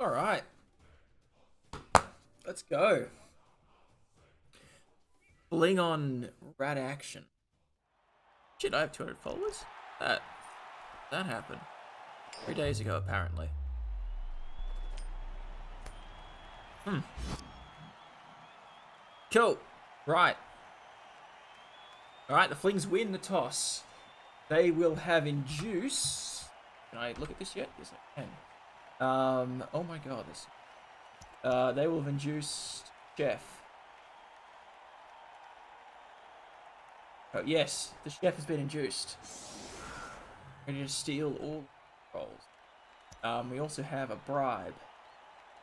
All right, let's go. Fling on rat action. Shit, I have 200 followers? That that happened 3 days ago, apparently. Hmm. Cool. Right. All right. The Flings win the toss. They will have induce. Can I look at this yet? Yes, I can. Oh my god. This. They will have induced Chef. Oh yes, the chef has been induced. Ready to steal all rolls. We also have a bribe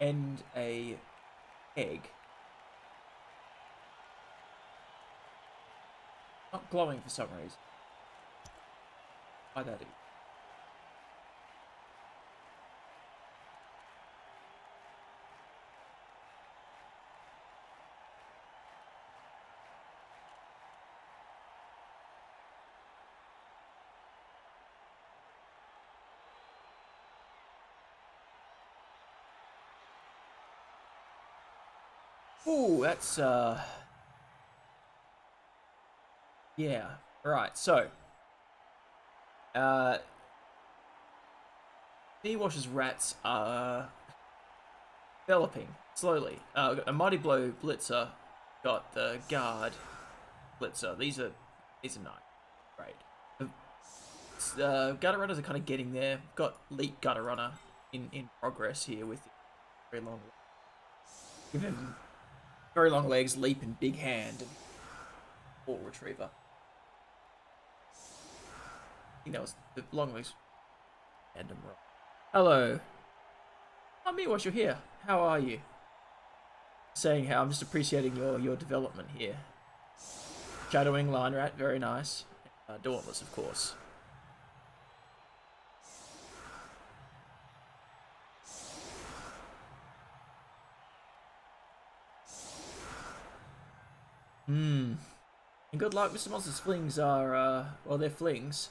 and a egg. Not glowing for some reason. Why that is? Ooh, that's yeah. Right, so uh Mewash's rats are developing slowly. A Mighty Blow Blitzer got the Guard Blitzer. These are nice. Great. The Gutter Runners are kind of getting there. Got Leap Gutter Runner in progress here with very long, give him very long legs, leap and big hand, and ball retriever. I think that was the long legs. Random roll. Hello. Oh, Mewash, you're here. How are you? Saying how I'm just appreciating your development here. Shadowing Line Rat, very nice. Dauntless, of course. Hmm. And good luck, Mr. Monster's flings are, well, they're flings.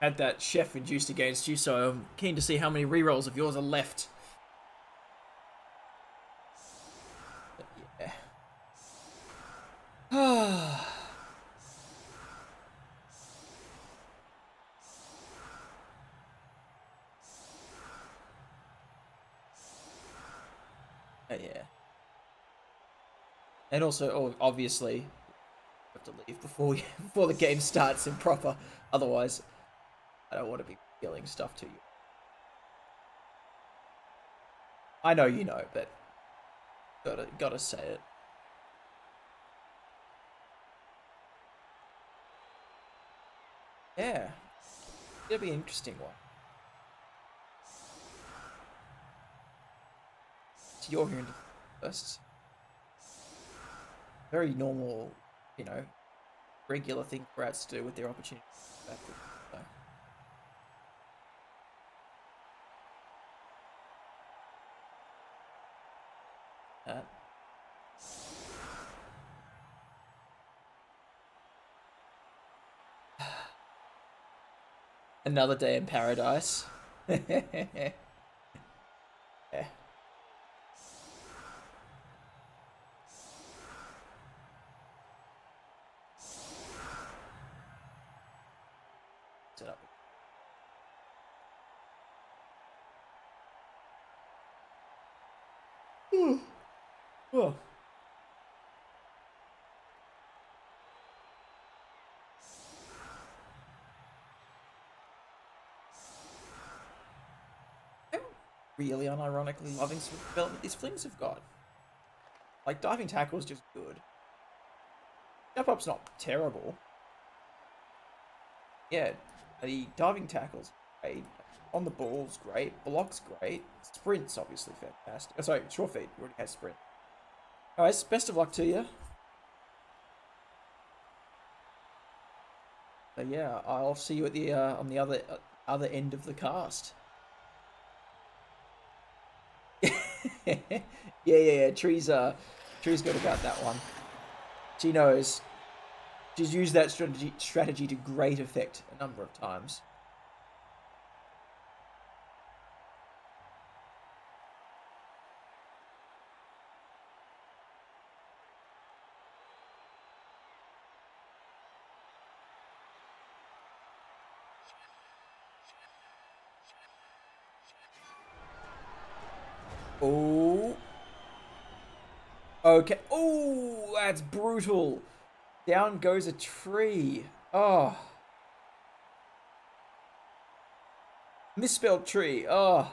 Had that chef induced against you, so I'm keen to see how many rerolls of yours are left. But yeah. Yeah. And also, oh, obviously, you have to leave before before the game starts in proper. Otherwise, I don't want to be killing stuff to you. I know you know, but gotta say it. Yeah, it'll be an interesting one. So you're here in first. Very normal, you know, regular thing for rats to do with their opportunity. So, uh, another day in paradise. Yeah. Set up. Oh. I'm really unironically loving some development these flings have got. Like, diving tackle is just good. Jump up's not terrible. Yeah, the diving tackle's great. On the ball's great. Block's great. Sprint's obviously fantastic. Oh, sorry, short feet. You already had sprint. Alright, best of luck to you. But yeah, I'll see you at the on the other end of the cast. Yeah. Tree's got about that one. She knows. She's used that strategy to great effect a number of times. Oh. Okay. Oh, that's brutal. Down goes a tree. Oh. Misspelled tree. Oh.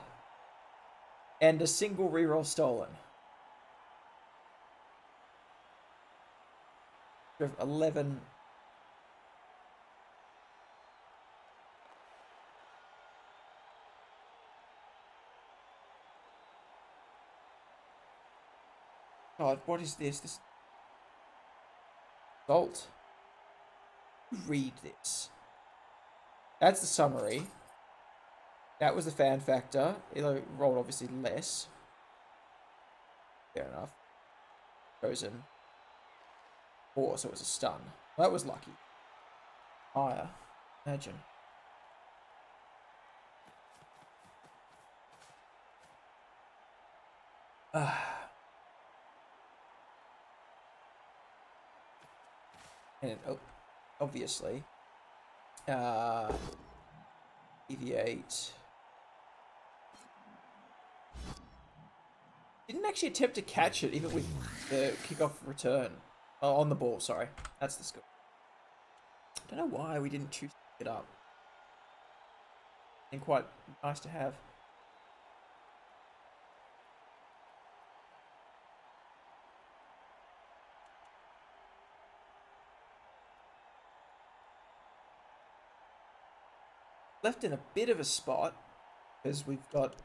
And a single reroll stolen. 11. God, what is this? This Salt. Read this. That's the summary. That was the fan factor. It rolled obviously less. Fair enough. Frozen. 4, so it was a stun. That was lucky. Higher. Imagine. And obviously, deviate. Didn't actually attempt to catch it, even with the kickoff return. Oh, on the ball, sorry. That's the score. I don't know why we didn't choose to pick it up. And quite nice to have. Left in a bit of a spot, because we've got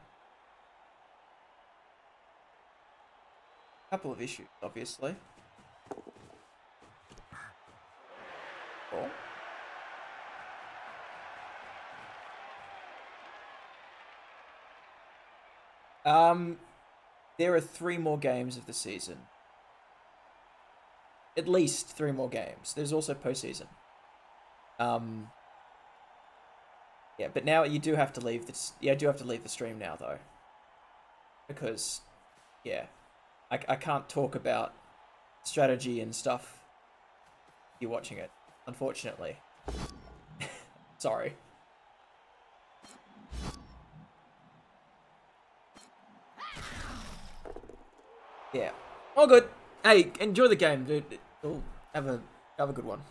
a couple of issues, obviously. Cool. There are 3 more games of the season. At least 3 more games. There's also postseason. Yeah, but now you do have to leave this. Yeah, I do have to leave the stream now though, because yeah, I can't talk about strategy and stuff. You're watching it, unfortunately. Sorry. Yeah. All good. Hey, enjoy the game, dude. Have a good one.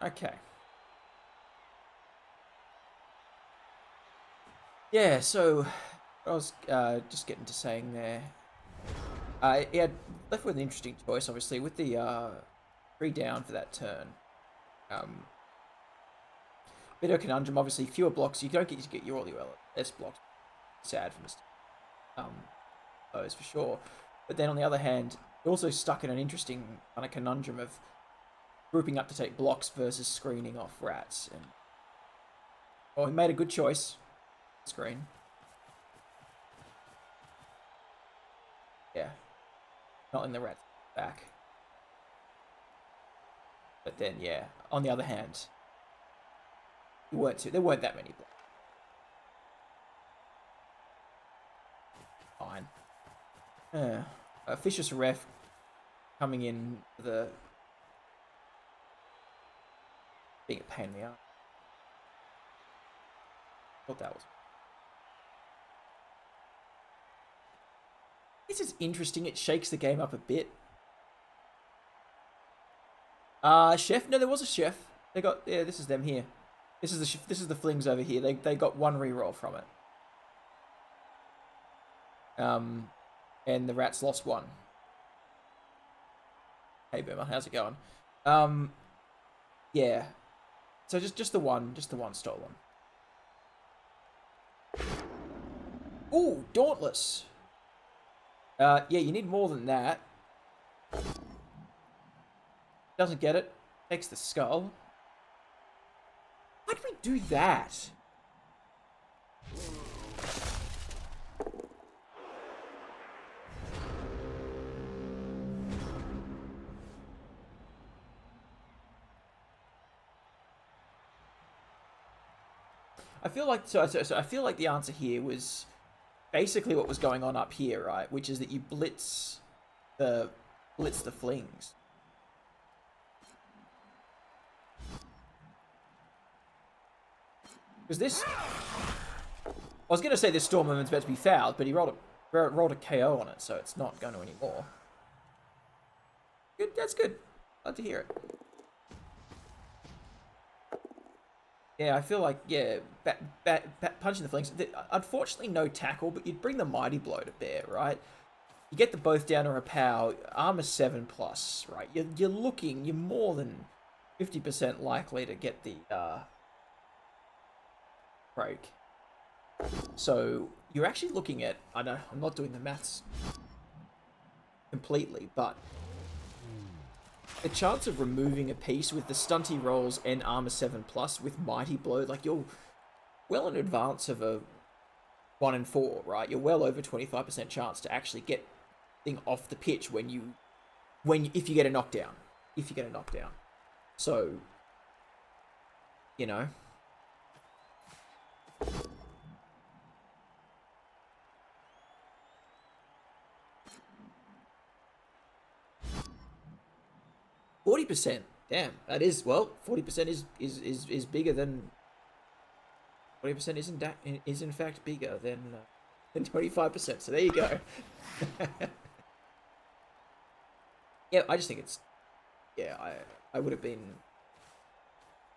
Okay. Yeah, so I was just getting to saying there. Yeah, left with an interesting choice, obviously, with the 3 down for that turn. Bit of a conundrum, obviously, fewer blocks. You don't get to get all your S blocks. Sad for Mr. Those for sure. But then on the other hand, you're also stuck in an interesting kind of conundrum of grouping up to take blocks versus screening off rats. And well, he made a good choice. Screen. Yeah. Not in the rats back. But then, yeah, on the other hand, there weren't that many blocks. Fine. Vicious ref coming in for the being a pain in the ass. Thought that was. This is interesting. It shakes the game up a bit. Chef? No, there was a chef. They got this is them here. This is the Flings over here. They got 1 reroll from it. And the rats lost 1. Hey Boomer, how's it going? Yeah. So just the one stolen. Ooh, Dauntless. Yeah, you need more than that. Doesn't get it. Takes the skull. Why did we do that? I feel like so I feel like the answer here was basically what was going on up here, right? Which is that you blitz the Flings. Because this... I was going to say this Storm Moment's about to be fouled, but he rolled a KO on it, so it's not going to anymore. Good, that's good. Glad to hear it. Yeah, I feel like, yeah, punching the Flings. Unfortunately, no tackle, but you'd bring the Mighty Blow to bear, right? You get the both down or a power, armor 7+, right? You're more than 50% likely to get the break. So you're actually looking at, I know I'm not doing the maths completely, but the chance of removing a piece with the stunty rolls and armor 7+ with Mighty Blow, like you're well in advance of a 1 in 4, right? You're well over 25% chance to actually get thing off the pitch if you get a knockdown. So, you know. %. Damn, that is, well, 40% is bigger than 40% is in fact bigger than 25%. So there you go. Yeah, I just think it's, yeah, I would have been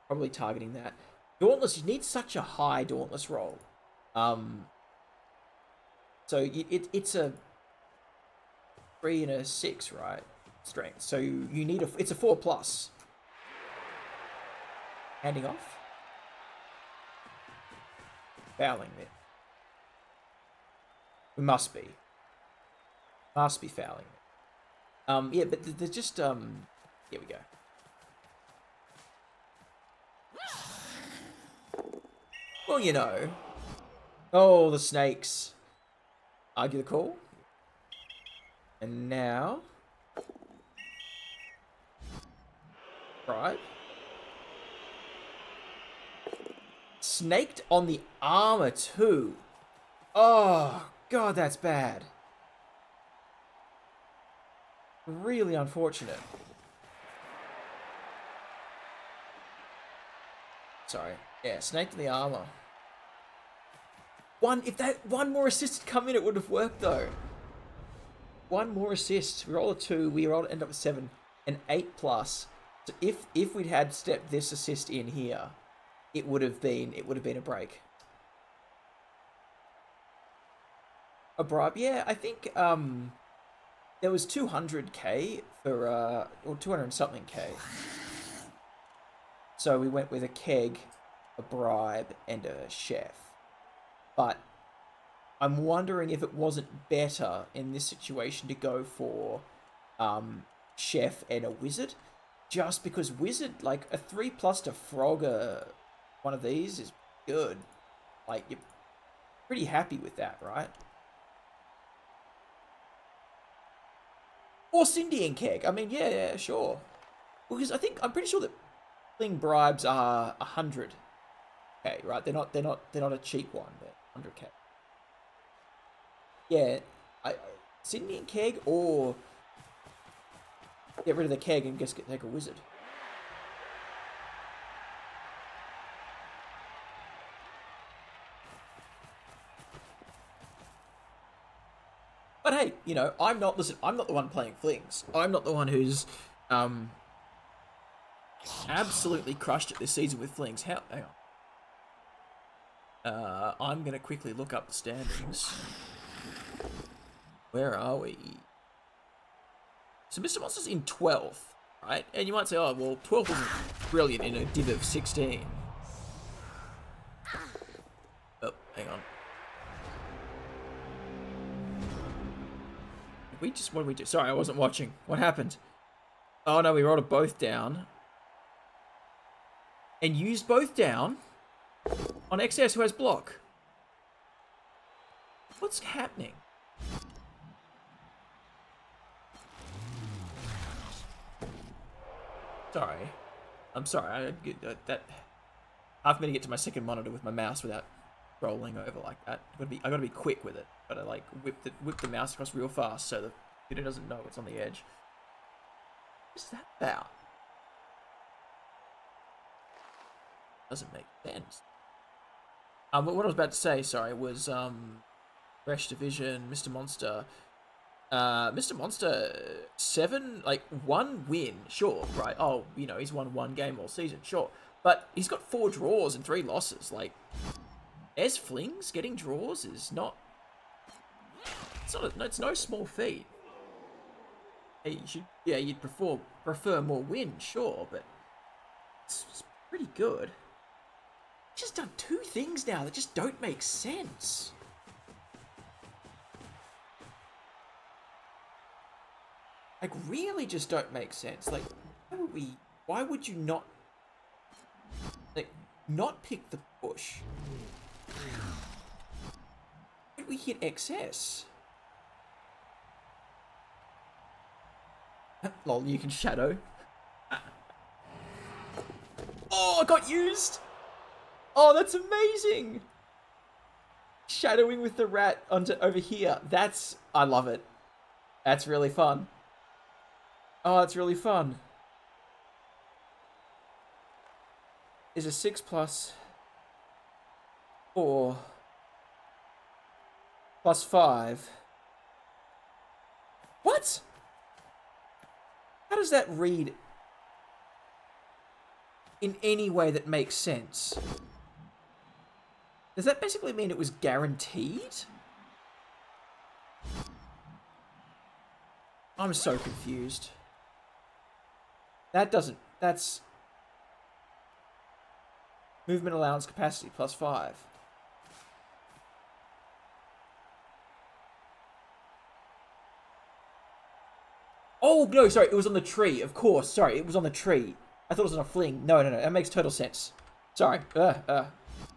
probably targeting that. Dauntless, you need such a high Dauntless roll. So it's a 3 and a 6, right? Strength. So you need it's a 4+. Handing off. Fouling it. We must be. Must be fouling it. Yeah, but there's just here we go. Well, you know. Oh, the snakes. Argue the call. And now. Right. Snaked on the armor too. Oh, God, that's bad. Really unfortunate. Sorry. Yeah, snaked on the armor. If that one more assist had come in, it would have worked though. One more assist. We roll a 2. We roll end up with 7 and 8+. So if we'd had stepped this assist in here, it would have been a break. A bribe, yeah. I think there was 200k for or 200 something k. So we went with a keg, a bribe, and a chef. But I'm wondering if it wasn't better in this situation to go for chef and a wizard. Just because wizard, like a 3+ to Frogger, one of these is good. Like, you're pretty happy with that, right? Or Cindy and Keg. I mean, yeah, sure. Because I'm pretty sure that Fling bribes are 100k, right? They're not a cheap one. They're 100k. Yeah, Cindy and Keg, or get rid of the Keg and just take a wizard. But hey, you know, I'm not the one playing Flings. I'm not the one who's absolutely crushed it this season with Flings. Hang on. I'm gonna quickly look up the standings. Where are we? So Mr. Monster's in 12th, right? And you might say, oh, well, 12th isn't brilliant in a div of 16. Oh, hang on. What did we do? Sorry, I wasn't watching. What happened? Oh no, we rolled it both down. And used both down on XS who has block. What's happening? Sorry. I'm sorry. That half me to get to my second monitor with my mouse without rolling over like that. I gotta be quick with it. Gotta like whip the mouse across real fast so the computer doesn't know it's on the edge. What's that about? Doesn't make sense. But what I was about to say, sorry, was Fresh Division, Mr. Monster. Mr. Monster, 7, like, 1 win, sure, right? Oh, you know, he's won 1 game all season, sure. But he's got 4 draws and 3 losses. Like, as Flings, getting draws is not... It's no small feat. Hey, you'd prefer more wins, sure, but it's pretty good. He's just done 2 things now that just don't make sense. Like, really just don't make sense. Like, why would you not, like, not pick the push? Why did we hit XS? Lol, you can shadow. Oh, I got used! Oh, that's amazing! Shadowing with the rat over here. I love it. That's really fun. Oh, that's really fun. Is a 6 plus 4 plus 5. What? How does that read in any way that makes sense? Does that basically mean it was guaranteed? I'm so confused. That's movement allowance capacity plus 5. Oh, no, sorry, it was on the tree, of course. Sorry, it was on the tree. I thought it was on a fling. No, that makes total sense. Sorry.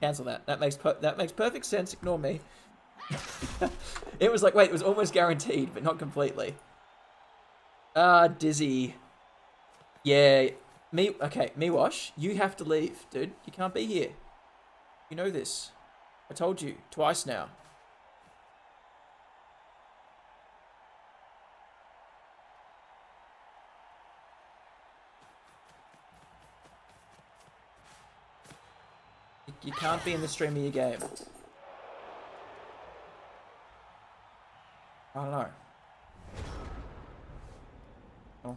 Cancel that. That makes perfect sense. Ignore me. It was like, wait, it was almost guaranteed, but not completely. Dizzy. Yeah. Okay, Mewash, you have to leave, dude. You can't be here. You know this. I told you twice now. You can't be in the stream of your game. I don't know. Oh.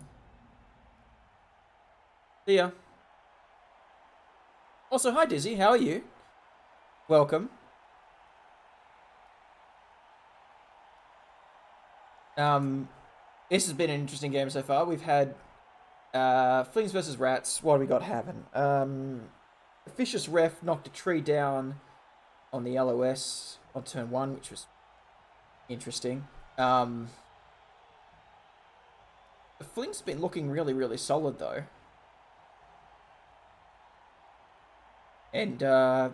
See ya. Also, hi Dizzy, how are you? Welcome. This has been an interesting game so far. We've had Flings versus Rats. What do we got having? Vicious Ref knocked a tree down on the LOS on turn 1, which was interesting. The Flings have been looking really, really solid though. And yeah.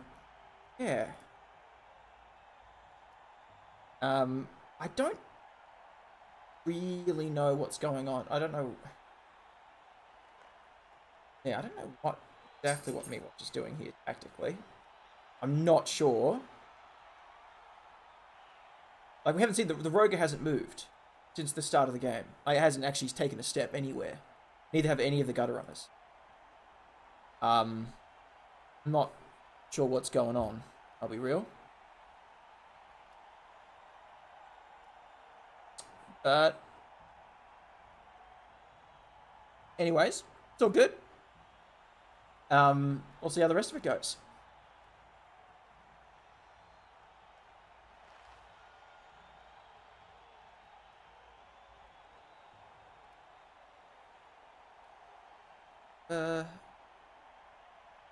I don't really know what's going on. I don't know. Yeah, I don't know exactly what Mewash is doing here tactically. I'm not sure. Like, we haven't seen the Roger hasn't moved since the start of the game. Like, it hasn't actually taken a step anywhere. Neither have any of the gutter runners. I'm not sure what's going on. I'll be real. But anyways, it's all good. We'll see how the rest of it goes.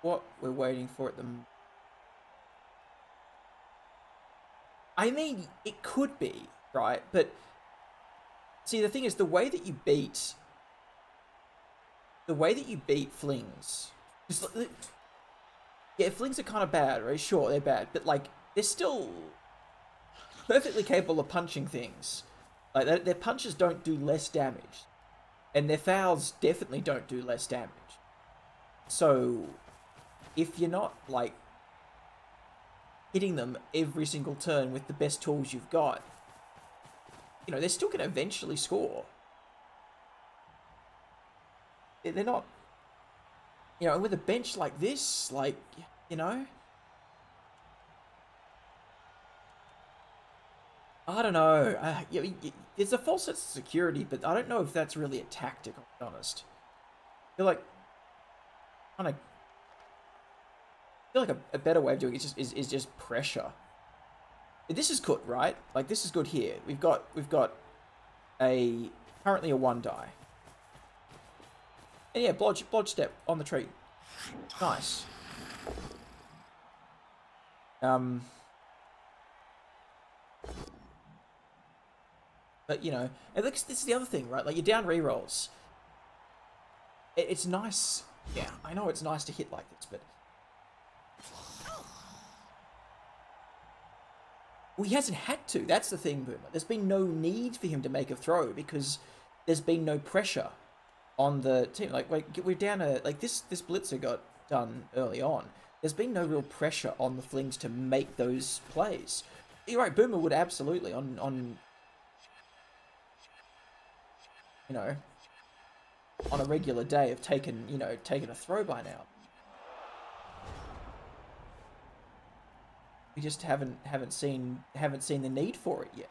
What we're waiting for at the... I mean, it could be, right? But see, the thing is, the way that you beat Flings, yeah, Flings are kind of bad, right? Sure, they're bad, but like they're still perfectly capable of punching things. Like their punches don't do less damage, and their fouls definitely don't do less damage. So if you're not like hitting them every single turn with the best tools you've got, you know, they're still going to eventually score. They're not, you know, with a bench like this, like, you know, I don't know. It's a false sense of security, but I don't know if that's really a tactic, I'll be honest. I feel like, kind of, a better way of doing it is just pressure. This is good, right? Like, this is good here. We've got a, currently a 1 die. And yeah, blodge step on the tree. Nice. But, you know, and this is the other thing, right? Like, you're down rerolls. It's nice. Yeah, I know it's nice to hit like this, but... Well, he hasn't had to. That's the thing, Boomer. There's been no need for him to make a throw because there's been no pressure on the team. Like we're down a... Like, this blitzer got done early on. There's been no real pressure on the Flings to make those plays. You're right, Boomer would absolutely, on you know, on a regular day have taken a throw by now. We just haven't seen the need for it yet.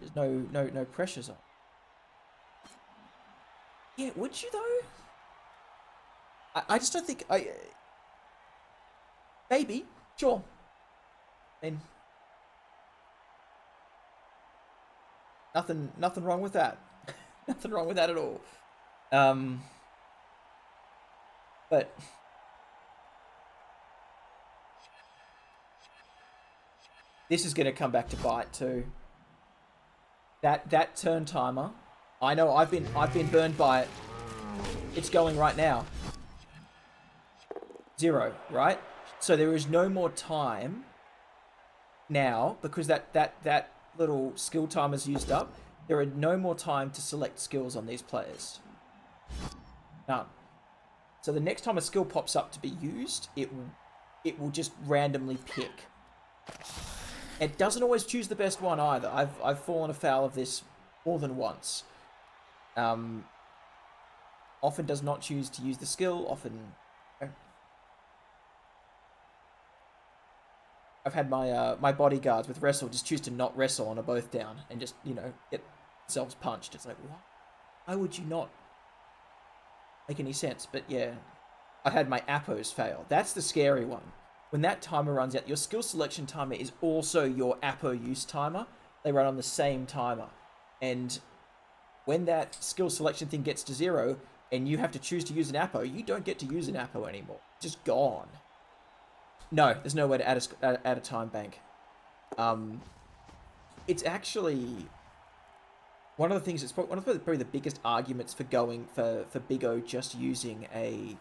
There's no pressures on. Yeah, would you though? I just don't think maybe, sure. And nothing wrong with that. Nothing wrong with that at all. But this is going to come back to bite too. That turn timer. I know I've been burned by it. It's going right now. 0, right? So there is no more time now because that little skill timer's used up. There are no more time to select skills on these players. None. So the next time a skill pops up to be used, it will just randomly pick. It doesn't always choose the best one either. I've fallen afoul of this more than once. Often does not choose to use the skill. Often, I've had my bodyguards with wrestle just choose to not wrestle on a both down and just get themselves punched. It's like, what? Why would you not make any sense? But yeah, I've had my appos fail. That's the scary one. When that timer runs out, your skill selection timer is also your appo use timer. They run on the same timer. And when that skill selection thing gets to 0 and you have to choose to use an appo, you don't get to use an appo anymore. It's just gone. No, there's no way to add a time bank. It's actually one of the things. It's probably the biggest arguments for going for Big O just using a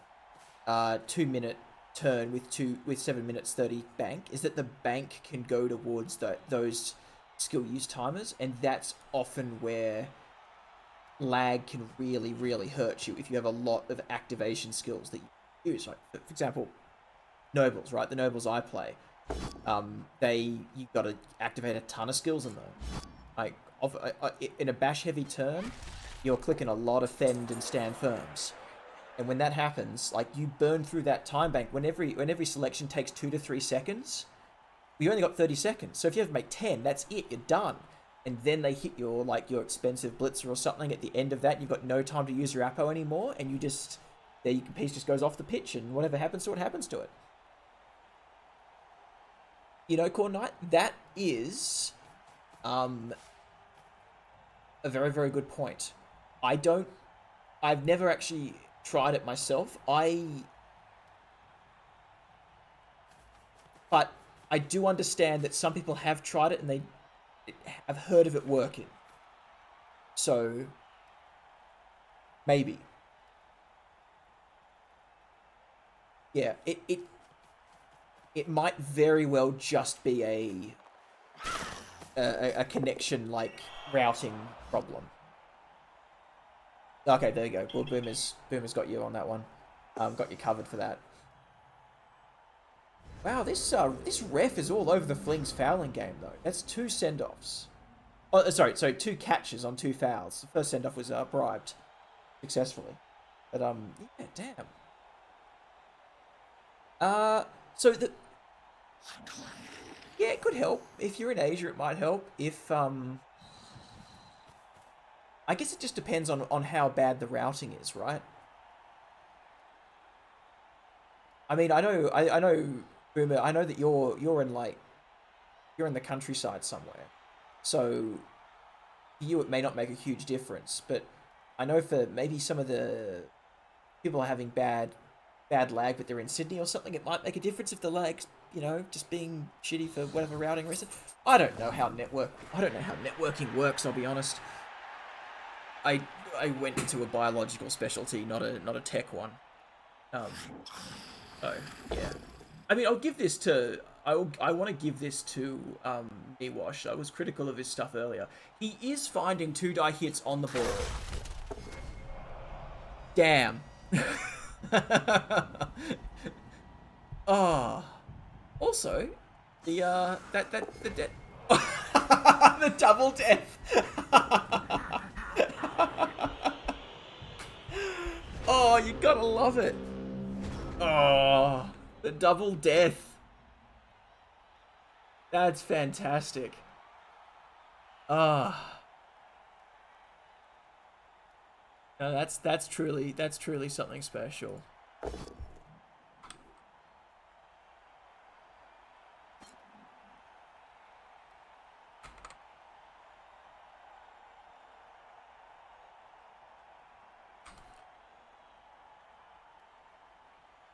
2-minute turn with 7 minutes 30 bank is that the bank can go towards those skill use timers, and that's often where lag can really hurt you if you have a lot of activation skills that you use. Like for example, nobles, right? The nobles I play, you've got to activate a ton of skills in them. Like in a bash heavy turn, you're clicking a lot of fend and stand firms. And when that happens, like you burn through that time bank. When every selection takes 2 to 3 seconds, you only got 30 seconds. So if you have to make 10, that's it. You're done. And then they hit your expensive blitzer or something at the end of that. You've got no time to use your appo anymore, and your piece just goes off the pitch, and whatever happens to it happens to it. Core Knight, that is a very, very good point. I've never actually tried it myself. But I do understand that some people have tried it and they have heard of it working. So maybe. Yeah, it might very well just be a connection routing problem. Okay, there you go. Well, Boomer's got you on that one. Got you covered for that. Wow, this ref is all over the Flings fouling game though. That's 2 send-offs. Oh, sorry, 2 catches on 2 fouls. The first send-off was bribed successfully. But yeah, damn. So Yeah, it could help. If you're in Asia, it might help. If I guess it just depends on how bad the routing is, right? I mean, I know, Boomer. I know that you're in like you're in the countryside somewhere, so for you it may not make a huge difference. But I know for maybe some of the people are having bad lag, but they're in Sydney or something. It might make a difference if the lag's just being shitty for whatever routing reason. I don't know how networking works. I'll be honest. I I went into a biological specialty, not a tech one. Um, so yeah, I mean, I'll give this to I want to give this to Mewash. I was critical of his stuff earlier. He is finding 2-die hits on the board. Damn. Oh. Also, the the double death. Oh, you gotta love it. Oh, the double death. That's fantastic. Ah. No, that's truly something special.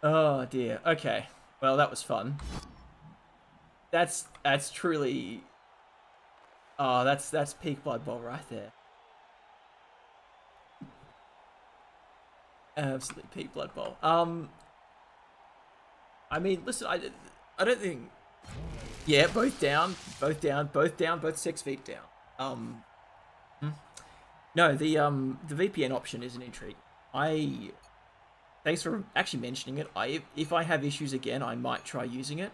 Oh dear. Okay. Well, that was fun. That's truly. Oh, that's peak Blood Bowl right there. Absolutely peak Blood Bowl. I mean, listen, I don't think. Yeah, both down, both 6 feet down. No, the VPN option is an intrigue. Thanks for actually mentioning it. If I have issues again, I might try using it.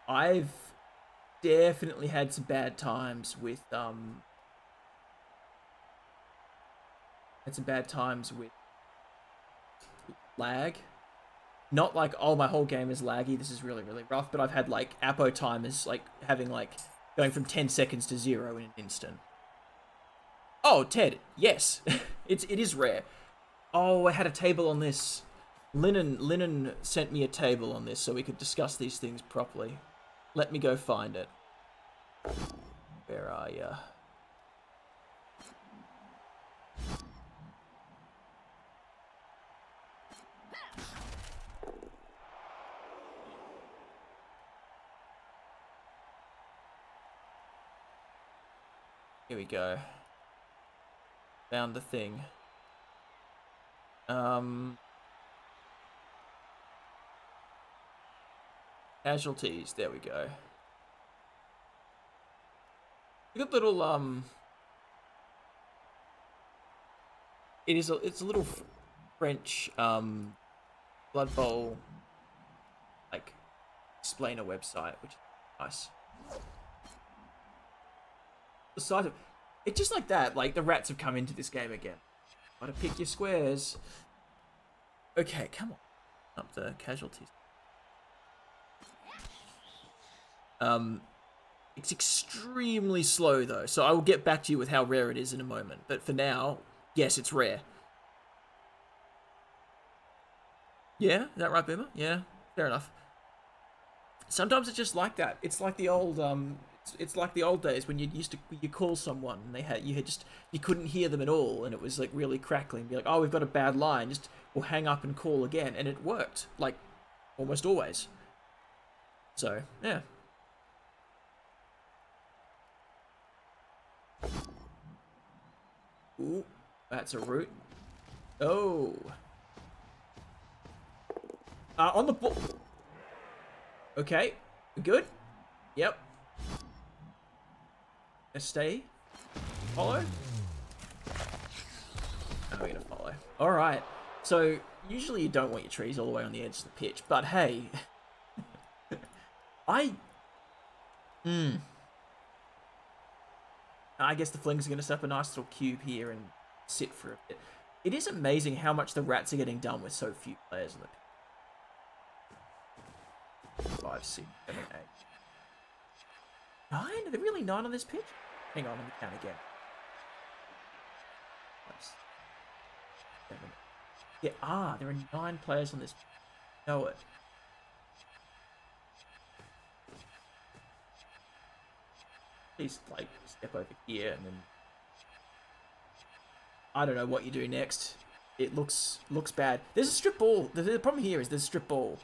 I've definitely had some bad times with lag. Not like, oh, my whole game is laggy, this is really rough, but I've had like Apo timers like having like going from 10 seconds to 0 in an instant. Oh, Ted, yes. it is rare. Oh, I had a table on this. Linen sent me a table on this so we could discuss these things properly. Let me go find it. Where are ya? Here we go. Found the thing. Casualties. There we go. We got little it's a little French Blood Bowl like explainer website, which is nice. The size of it's just like that. Like the rats have come into this game again. Gotta pick your squares. Okay, come on. Up the casualties. It's extremely slow though, so I will get back to you with how rare it is in a moment. But for now, yes, it's rare. Yeah, is that right, Boomer? Yeah, fair enough. Sometimes it's just like that. It's like the old it's like the old days when you call someone and you couldn't hear them at all and it was like really crackling. Be like, oh, we've got a bad line. Just we'll hang up and call again, and it worked like almost always. So yeah. Ooh, that's a root. Oh. On the ball. Okay, good. Yep. Stay. Follow. Oh, we're gonna follow. All right. So usually you don't want your trees all the way on the edge of the pitch, but hey, I guess the Flings are going to set up a nice little cube here and sit for a bit. It is amazing how much the rats are getting done with so few players in the pitch. 5, 6, 7, 8. 9? Are there really 9 on this pitch? Hang on, let me count again. 5, 6, 7. Yeah, there are 9 players on this pitch. Know it. Please, like, step over here and then... I don't know what you do next. It looks bad. There's a strip ball. The problem here is there's a strip ball.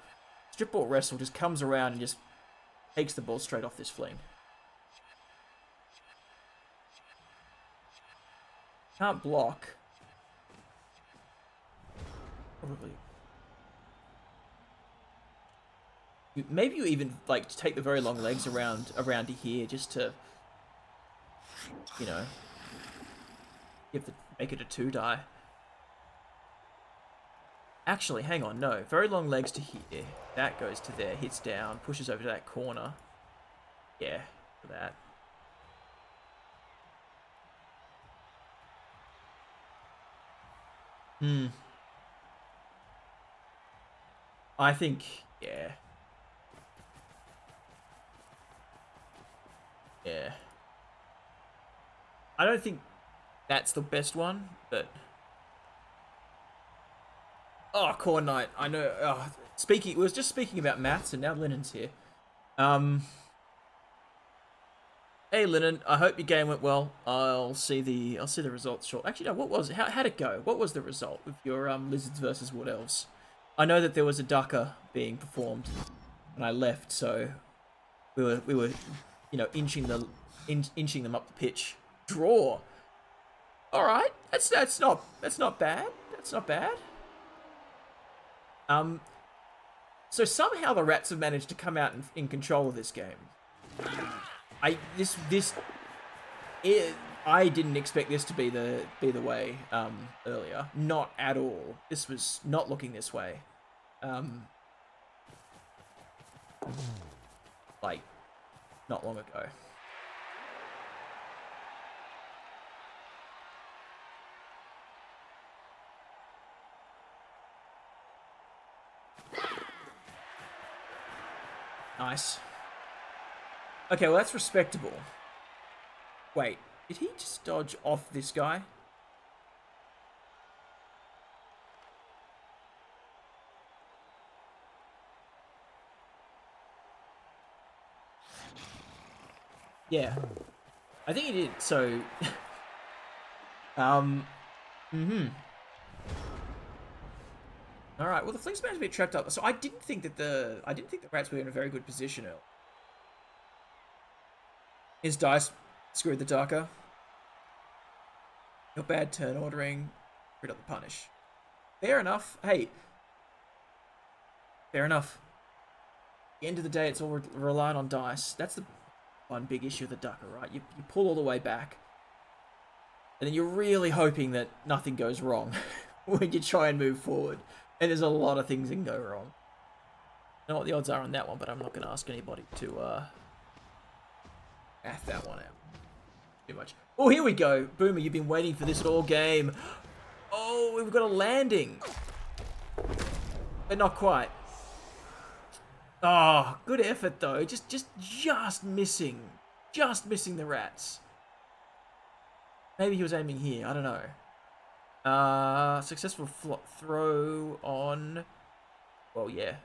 Strip ball wrestle just comes around and just takes the ball straight off this fling. Can't block. Probably. Maybe you even like take the very long legs around to here just to, you know, make it a 2 die. Actually, hang on, no. Very long legs to here. That goes to there, hits down, pushes over to that corner. Yeah, for that. I think, yeah. Yeah. I don't think that's the best one, but... Oh, Core Knight, I know. Oh, we was just speaking about maths, and now Lennon's here. Hey, Lennon. I hope your game went well. I'll see the results short. Actually, no. What was it? How'd it go? What was the result of your Lizards versus Wood Elves? I know that there was a ducker being performed, and I left, so we were you know, inching them up the pitch. Draw. All right. That's not bad. That's not bad. So somehow the Rats have managed to come out in control of this game. I didn't expect this to be the way earlier. Not at all. This was not looking this way. Like not long ago. Nice. Okay, well that's respectable. Wait, did he just dodge off this guy? Yeah. I think he did, so... Alright, well the Flings managed to be trapped up. So I didn't think the Rats were in a very good position early. His dice screwed the Darker. Your bad turn ordering. Screwed up the punish. Fair enough. Hey. Fair enough. At the end of the day, it's all relying on dice. That's the one big issue of the Ducker, right? You pull all the way back. And then you're really hoping that nothing goes wrong when you try and move forward. And there's a lot of things that can go wrong. I know what the odds are on that one, but I'm not going to ask anybody to math that one out too much. Oh, here we go. Boomer, you've been waiting for this all game. Oh, we've got a landing. But not quite. Oh, good effort though. Just missing. Just missing the Rats. Maybe he was aiming here. I don't know. Successful throw on... Well, yeah.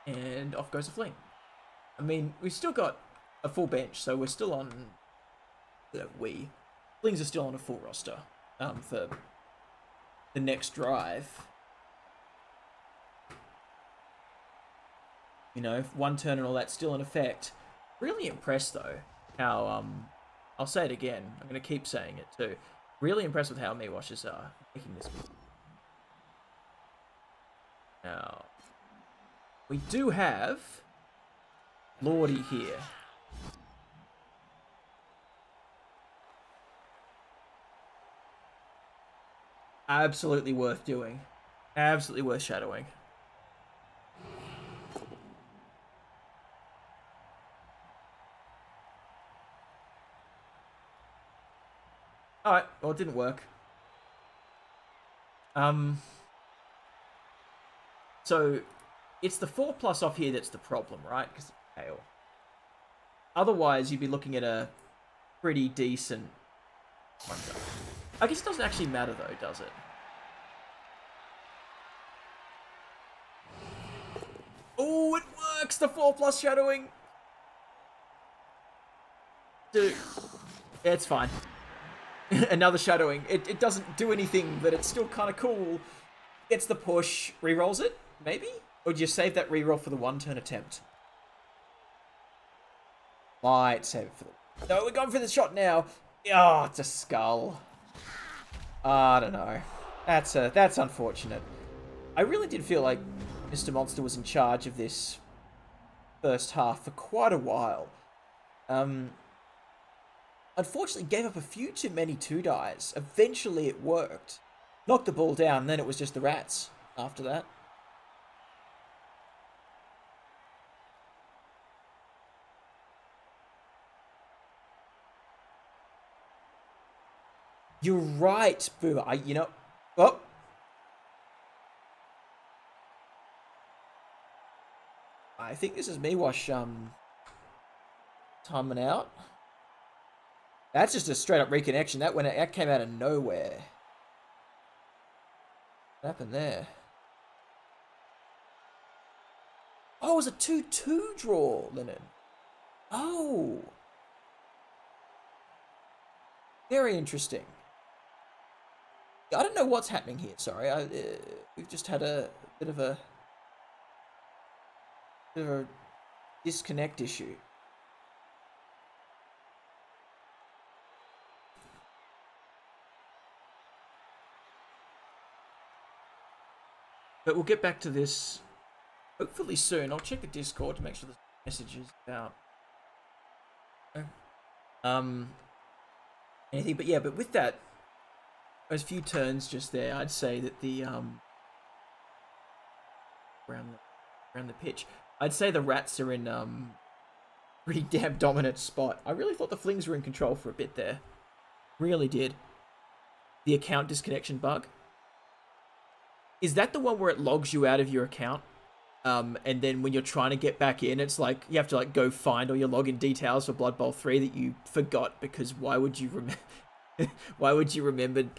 And off goes the Fling. I mean, we've still got a full bench, so we're still on... Flings are still on a full roster for the next drive. You know, one turn and all that's still in effect. Really impressed, though, how... I'll say it again. I'm going to keep saying it, too. Really impressed with how Mewashes are taking this. Now... We do have Lordy here. Absolutely worth doing. Absolutely worth shadowing. Alright, well it didn't work. So it's the 4+ off here that's the problem, right? Because hail. Otherwise, you'd be looking at a pretty decent wonder. I guess it doesn't actually matter though, does it? Oh, it works! The 4+ shadowing! Dude. Yeah, it's fine. Another shadowing. It doesn't do anything, but it's still kind of cool. Gets the push. Rerolls it, maybe? Or do you save that reroll for the 1-turn attempt? Might save it for the... No, we're going for the shot now. Oh, it's a skull. I don't know. That's unfortunate. I really did feel like Mr. Monster was in charge of this first half for quite a while. Unfortunately, gave up a few too many 2-dies. Eventually, it worked. Knocked the ball down, and then it was just the rats after that. You're right, Boomer. Oh. I think this is Mewash, timing out. That's just a straight up reconnection. That came out of nowhere. What happened there? Oh, it was a 2-2 draw, Lennon. Oh. Very interesting. I don't know what's happening here, sorry. We've just had a bit of a disconnect issue. But we'll get back to this hopefully soon. I'll check the Discord to make sure the messages about anything. But yeah, but with that, those few turns just there, I'd say that the around the pitch, I'd say the rats are in pretty damn dominant spot. I really thought the Flings were in control for a bit there. Really did. The account disconnection bug. Is that the one where it logs you out of your account? And then when you're trying to get back in, it's like you have to like go find all your login details for Blood Bowl 3 that you forgot, because why would you remember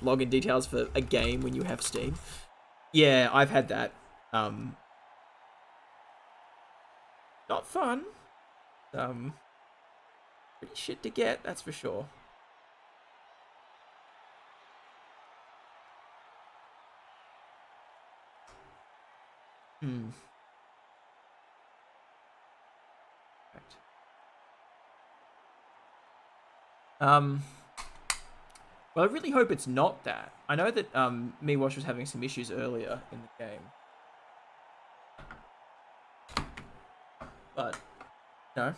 login details for a game when you have Steam? Yeah, I've had that. Not fun. Pretty shit to get, that's for sure. Well, I really hope it's not that. I know that Mewash was having some issues earlier in the game. But, no.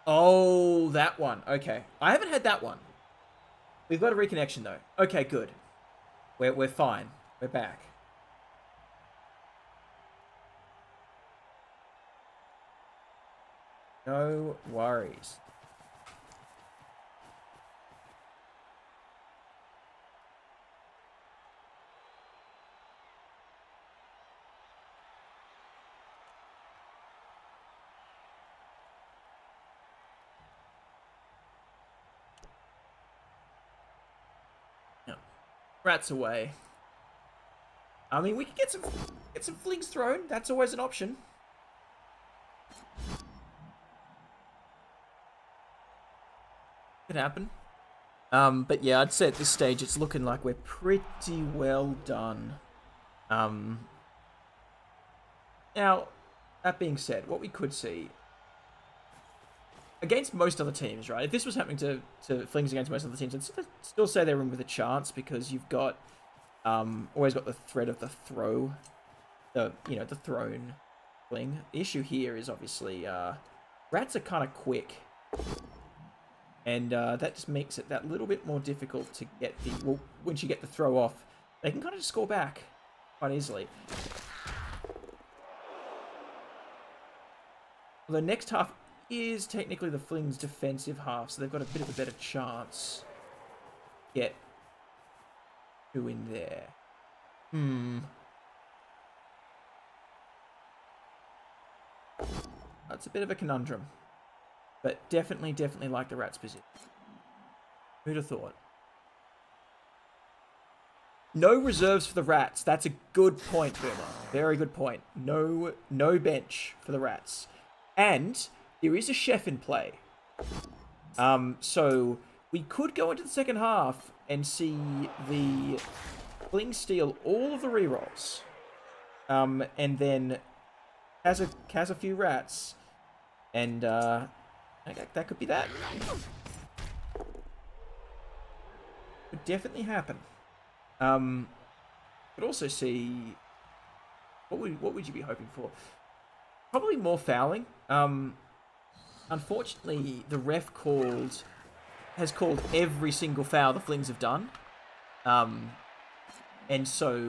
Oh, that one. Okay. I haven't had that one. We've got a reconnection, though. Okay, good. We're fine. We're back. No worries. No. Rats away. I mean, we could get some flings thrown. That's always an option. Could happen. But yeah, I'd say at this stage it's looking like we're pretty well done. Now, that being said, what we could see against most other teams, right? If this was happening to Flings against most other teams, I'd still say they're in with a chance, because you've got always got the threat of the throw, the thrown Fling. The issue here is obviously rats are kind of quick. And that just makes it that little bit more difficult to get well, once you get the throw off, they can kind of just score back quite easily. The next half, is technically the Flings' defensive half, so they've got a bit of a better chance to get two in there. That's a bit of a conundrum. But definitely like the Rats' position. Who'd have thought? No reserves for the Rats. That's a good point, Boomer. Very good point. No bench for the Rats. And there is a chef in play. So we could go into the second half and see the Flings steal all of the rerolls. And then has a few Rats. And that could be that. Could definitely happen. Could also see what would you be hoping for? Probably more fouling. Unfortunately, the ref has called every single foul the Flings have done. And so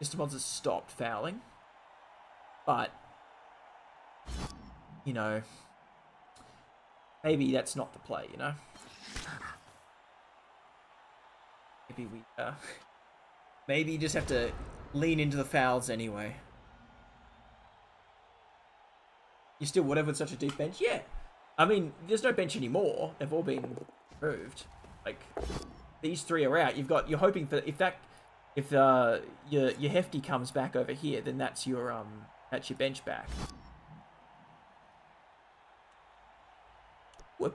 Mr. Mods has stopped fouling. But you know, maybe that's not the play, you know? Maybe you just have to lean into the fouls anyway. You still would have with such a deep bench? Yeah. I mean, there's no bench anymore. They've all been removed. Like, these three are out. You're hoping for if your hefty comes back over here, then that's your bench back.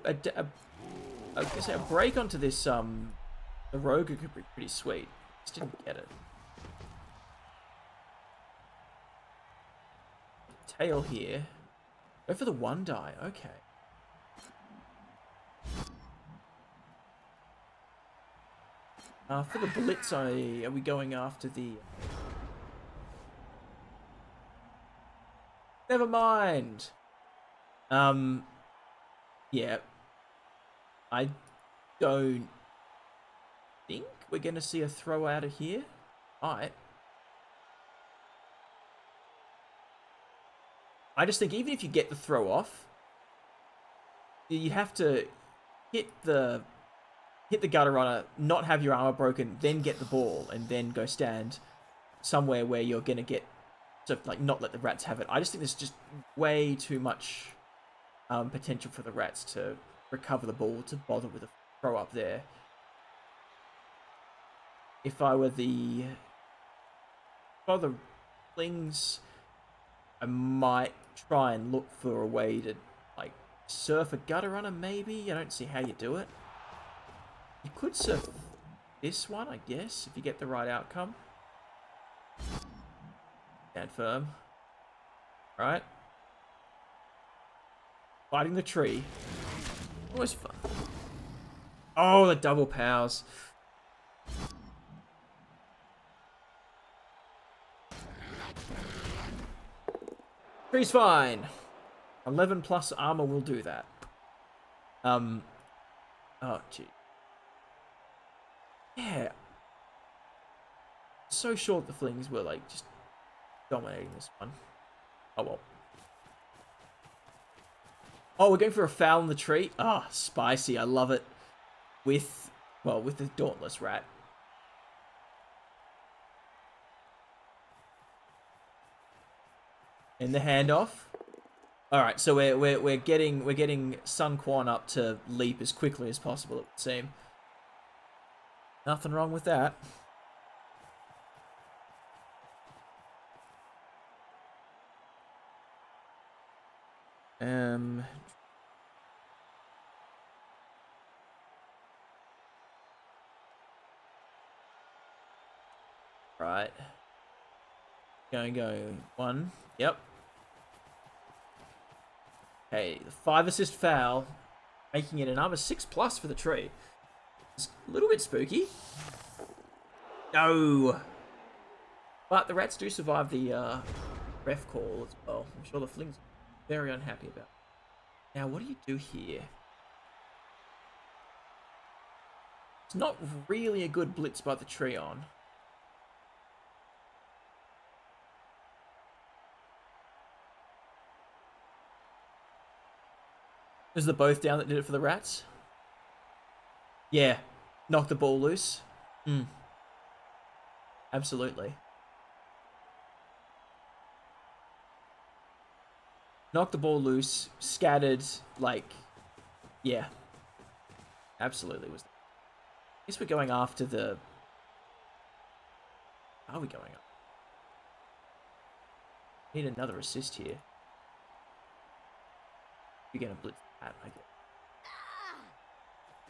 I guess a break onto this the rogue could be pretty sweet. Just didn't get it. Tail here. Go for the one die. Okay. For the blitz, are we going after the? Never mind. Yeah. I don't think we're going to see a throw out of here. Alright. I just think even if you get the throw off, you have to hit the gutter runner, not have your armor broken, then get the ball, and then go stand somewhere where you're going to get, sort of like, not let the Rats have it. I just think there's just way too much potential for the Rats to recover the ball to bother with a throw up there. If I were the Flings, I might try and look for a way to, like, surf a gutter runner, maybe? I don't see how you do it. You could surf this one, I guess, if you get the right outcome. Stand firm. Right. Fighting the tree. Always fun. Oh, the double powers. Tree's fine. 11 plus armor will do that. Oh, gee. Yeah. So short the Flings were, like, just dominating this one. Oh, well. Oh, we're going for a foul in the tree? Ah, spicy. I love it. With the Dauntless Rat. And the handoff. All right, so we're getting Sun Quan up to leap as quickly as possible, it would seem. Nothing wrong with that. Right. Going. One. Yep. Okay, the 5 assist foul, making it another 6+ for the tree. It's a little bit spooky. No. But the Rats do survive the ref call as well. I'm sure the Flings are very unhappy about it. Now, what do you do here? It's not really a good blitz by the tree on. Was the both down that did it for the rats? Yeah. Knock the ball loose. Absolutely. Knock the ball loose, scattered, like, yeah. Absolutely was. I guess we're going after the... Are we going up? Need another assist here. You're gonna blitz that, I guess.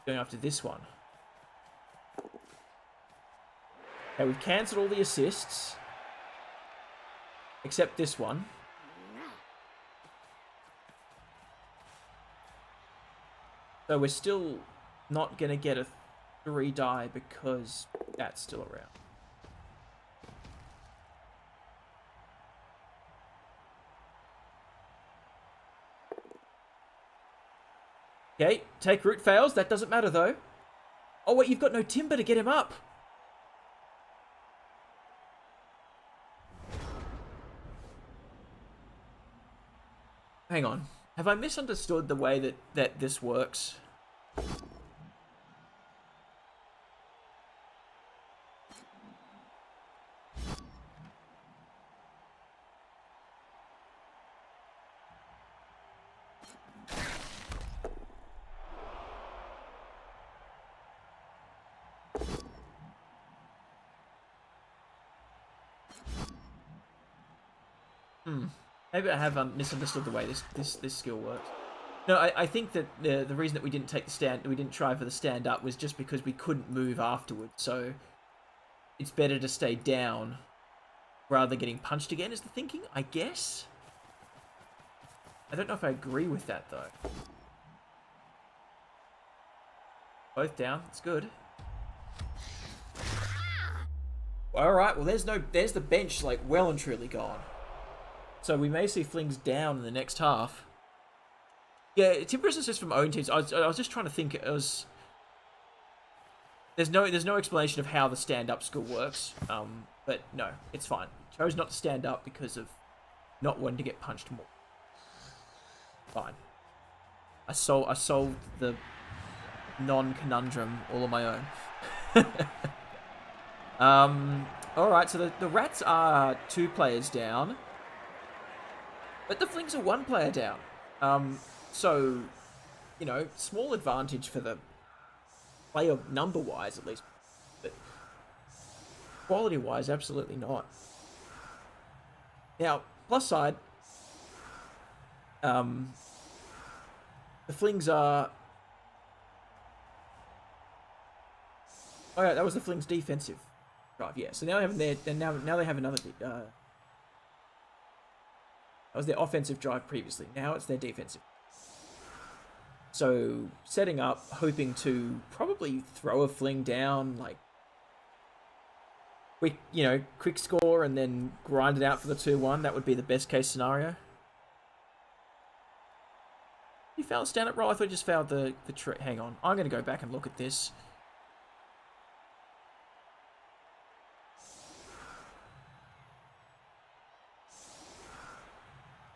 Going after this one. Okay, we've cancelled all the assists. Except this one. So we're still not gonna get a 3 die because that's still around. Okay, take root fails. That doesn't matter though. Oh wait, you've got no timber to get him up. Hang on. Have I misunderstood the way that this works? Maybe I have misunderstood the way this skill works. No, I think that the reason that we didn't try for the stand up was just because we couldn't move afterwards. So it's better to stay down rather than getting punched again. Is the thinking? I guess. I don't know if I agree with that though. Both down. It's good. All right. Well, there's the bench like well and truly gone. So we may see Flings down in the next half. Yeah, timber assist from own teams. I was just trying to think. It was there's no explanation of how the stand up skill works. But no, it's fine. Chose not to stand up because of not wanting to get punched more. Fine. I solved the non-conundrum all on my own. All right. So the rats are 2 players down. But the Flings are 1 player down. So, you know, small advantage for the player number-wise, at least. But quality-wise, absolutely not. Now, plus side, the Flings are... Oh, yeah, that was the Flings' defensive drive, yeah. So now they have another... That was their offensive drive previously. Now it's their defensive. So setting up, hoping to probably throw a Fling down, like quick score and then grind it out for the 2-1. That would be the best case scenario. You fouled stand-up roll? I thought you just fouled the trick. Hang on. I'm going to go back and look at this.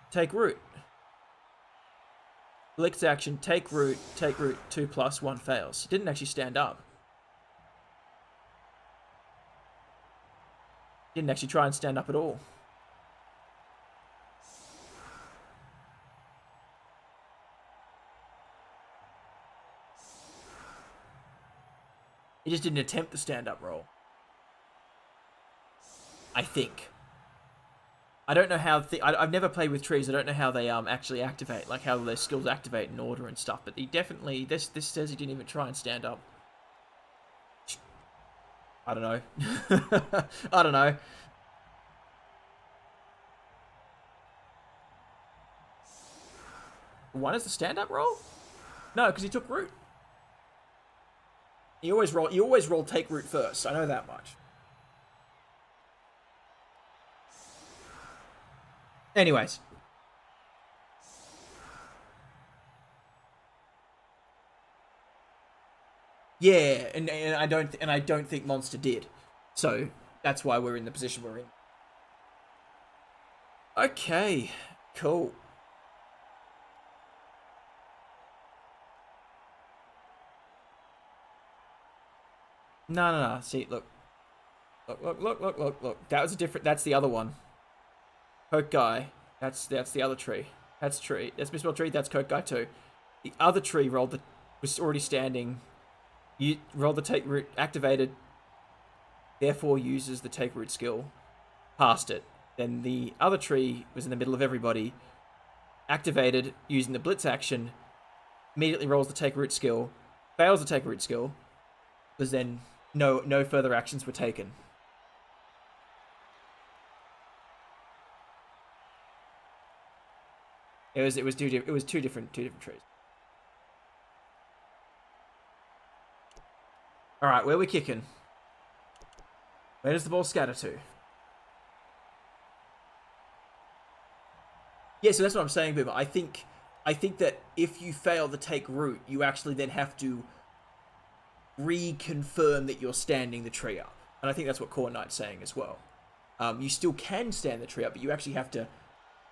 Take root. Blitz action, take root, 2+, 1 fails. Didn't actually stand up. Didn't actually try and stand up at all. He just didn't attempt the stand-up roll. I think. I don't know how... I've never played with trees. I don't know how they actually activate, like how their skills activate in order and stuff. But he definitely... This says he didn't even try and stand up. I don't know. I don't know. One is the stand-up roll? No, because he took root. You always roll take root first. I know that much. Anyways. Yeah, and I don't think Monster did. So that's why we're in the position we're in. Okay, cool. No, no, no. See, look. Look. That was a different... That's the other one. Coke guy. That's the other tree. That's tree. That's Misspelled tree. That's Coke guy too. The other tree was already standing. You rolled the take root, activated, therefore uses the take root skill, passed it. Then the other tree was in the middle of everybody, activated using the blitz action, immediately rolls the take root skill, fails the take root skill, because then no further actions were taken. It was two different trees. All right, where are we kicking? Where does the ball scatter to? Yeah, so that's what I'm saying, Boomer. I think that if you fail the take root, you actually then have to reconfirm that you're standing the tree up. And I think that's what Core Knight's saying as well. You still can stand the tree up, but you actually have to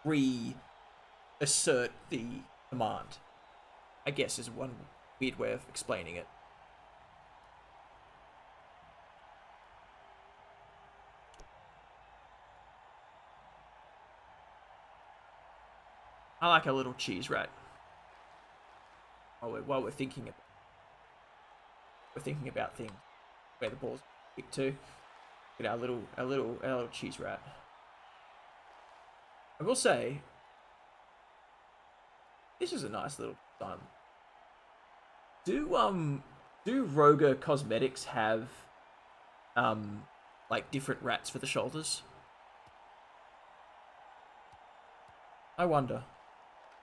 reassert the command. I guess is one weird way of explaining it. I like a little cheese rat. While we're thinking about things, where the ball's kicked to. Get our little cheese rat. I will say, this is a nice little design. Do Roger Cosmetics have like different rats for the shoulders? I wonder.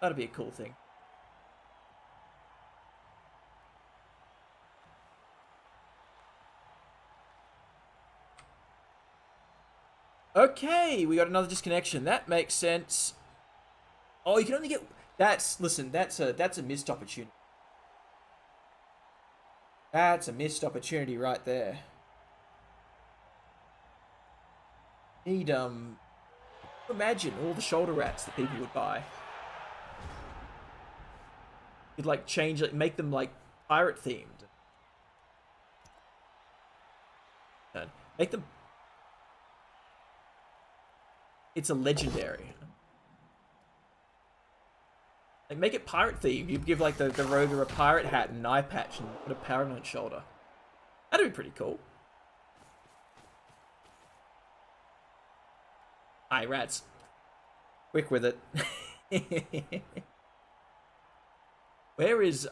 That'd be a cool thing. Okay, we got another disconnection. That makes sense. Oh, you can only get... Listen, that's a missed opportunity. That's a missed opportunity right there. Need, imagine all the shoulder rats that people would buy. You'd, like, change it, make them, like, pirate-themed. And make them... It's a legendary. Like, make it pirate-themed. You give, like, the Roger a pirate hat and an eye patch and put a parrot on its shoulder. That'd be pretty cool. Aye, rats. Quick with it. Where is,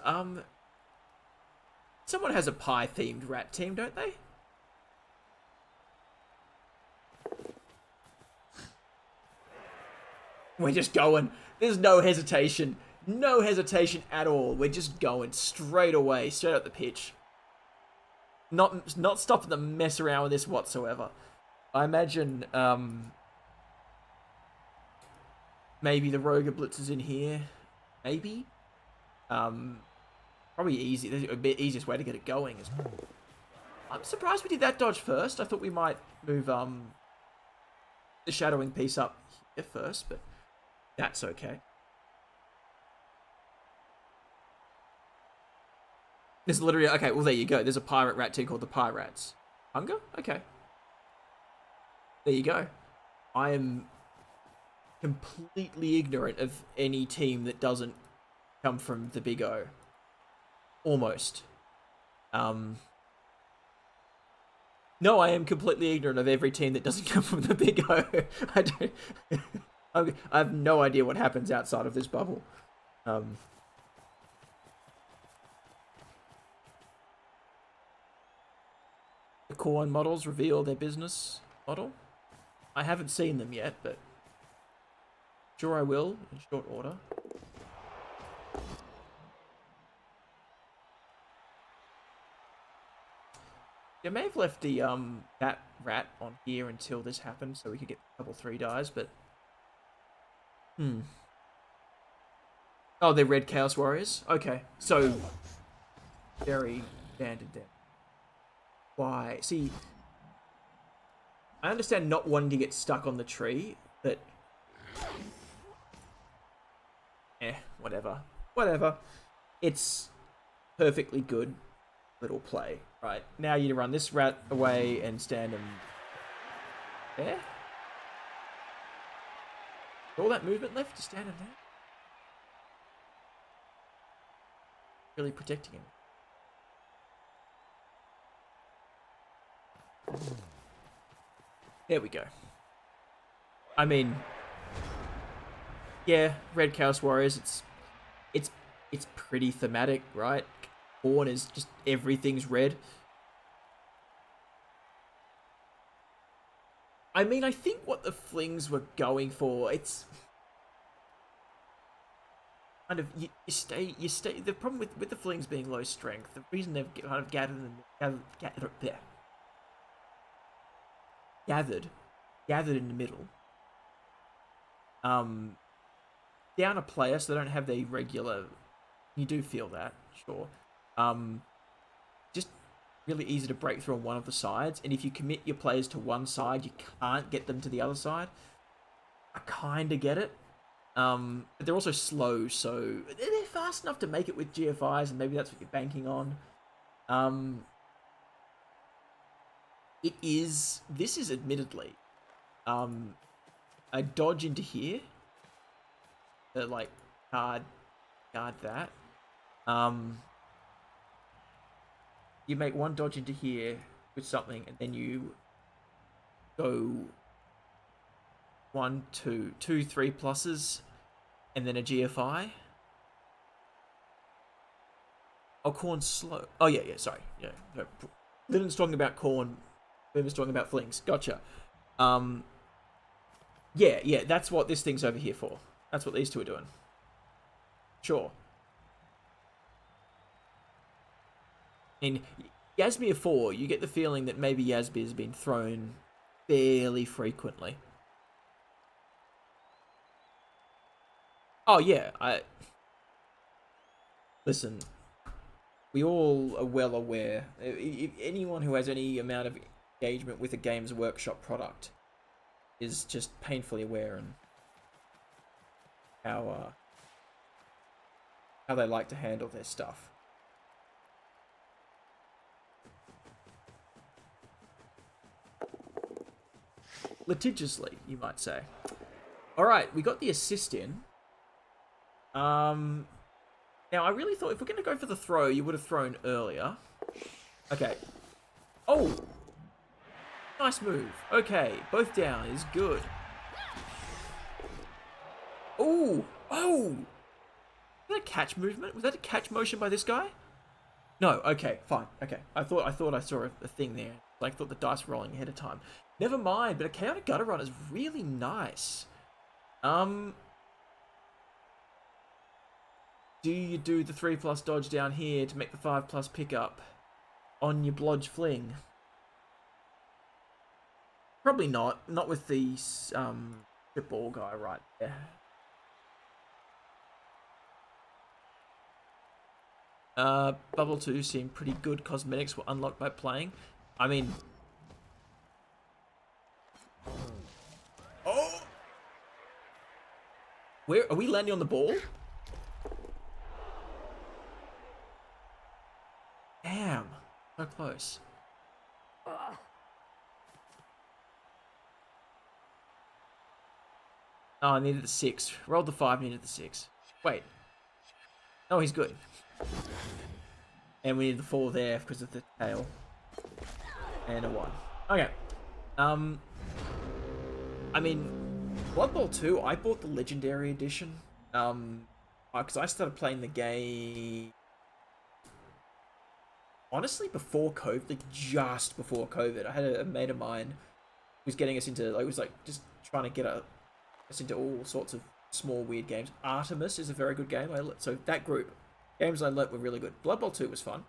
someone has a pie-themed rat team, don't they? We're just going. There's no hesitation. No hesitation at all. We're just going straight away, straight up the pitch. Not stopping to mess around with this whatsoever. I imagine, maybe the Roger Blitz is in here. Maybe. Probably easy. A bit easiest way to get it going is. I'm surprised we did that dodge first. I thought we might move the shadowing piece up here first, but that's okay. There's literally okay. Well, there you go. There's a pirate rat team called the Pirates. Hunger? Okay. There you go. I am completely ignorant of any team that doesn't come from the Big O. Almost. No, I am completely ignorant of every team that doesn't come from the Big O. I don't. I have no idea what happens outside of this bubble. The Corn models reveal their business model. I haven't seen them yet, but sure I will in short order. I may have left the that rat on here until this happened, so we could get a couple 3 dies, but oh, they're red Chaos Warriors. Okay, so very banded then. Why? See, I understand not wanting to get stuck on the tree, but whatever. It's perfectly good little play. Right, now you run this rat away and stand him there. All that movement left to stand him there. Really protecting him. There we go. I mean, yeah, Red Chaos Warriors. It's pretty thematic, right? Corn is just everything's red. I mean, I think what the Flings were going for, it's kind of you stay. The problem with the Flings being low strength, the reason they've kind of gathered in the middle, down a player, so they don't have their regular. You do feel that, sure. Just really easy to break through on one of the sides, and if you commit your players to one side, you can't get them to the other side. I kind of get it. But they're also slow, so they're fast enough to make it with GFIs, and maybe that's what you're banking on. This is admittedly, a dodge into here, like guard that. You make one dodge into here with something, and then you go 1, 2, 2, 3 pluses, and then a GFI. Oh, Corn's slow. Oh, yeah, sorry. Yeah. Lynn's talking about Corn. Boomer's talking about Flings. Gotcha. Yeah, that's what this thing's over here for. That's what these two are doing. Sure. In Yasmir 4, you get the feeling that maybe Yasmir has been thrown fairly frequently. Oh, yeah, Listen, we all are well aware. If anyone who has any amount of engagement with a Games Workshop product is just painfully aware and how they like to handle their stuff. Litigiously, you might say. Alright, we got the assist in. Now, I really thought if we're going to go for the throw, you would have thrown earlier. Okay. Oh! Nice move. Okay, both down is good. Oh! Was that a catch movement? Was that a catch motion by this guy? No, okay, fine. Okay. I thought I saw a thing there. Like, thought the dice were rolling ahead of time. Never mind, but a chaotic gutter run is really nice. Do you do the 3+ dodge down here to make the 5+ pickup on your blodge fling? Probably not. Not with the ball guy right there. Bubble 2 seemed pretty good. Cosmetics were unlocked by playing. I mean... Oh! Where are we landing on the ball? Damn. So close. Oh, I needed the 6. Rolled the 5, needed the 6. Wait. Oh, he's good. And we need the 4 there because of the tail. And a 1. Okay. I mean, Blood Bowl 2, I bought the Legendary Edition. Because I started playing the game... Honestly, before COVID, like just before COVID, I had a mate of mine who was getting us into, like, was like just trying to get us into all sorts of small weird games. Artemis is a very good game. So that group, games I learnt were really good. Blood Bowl 2 was fun.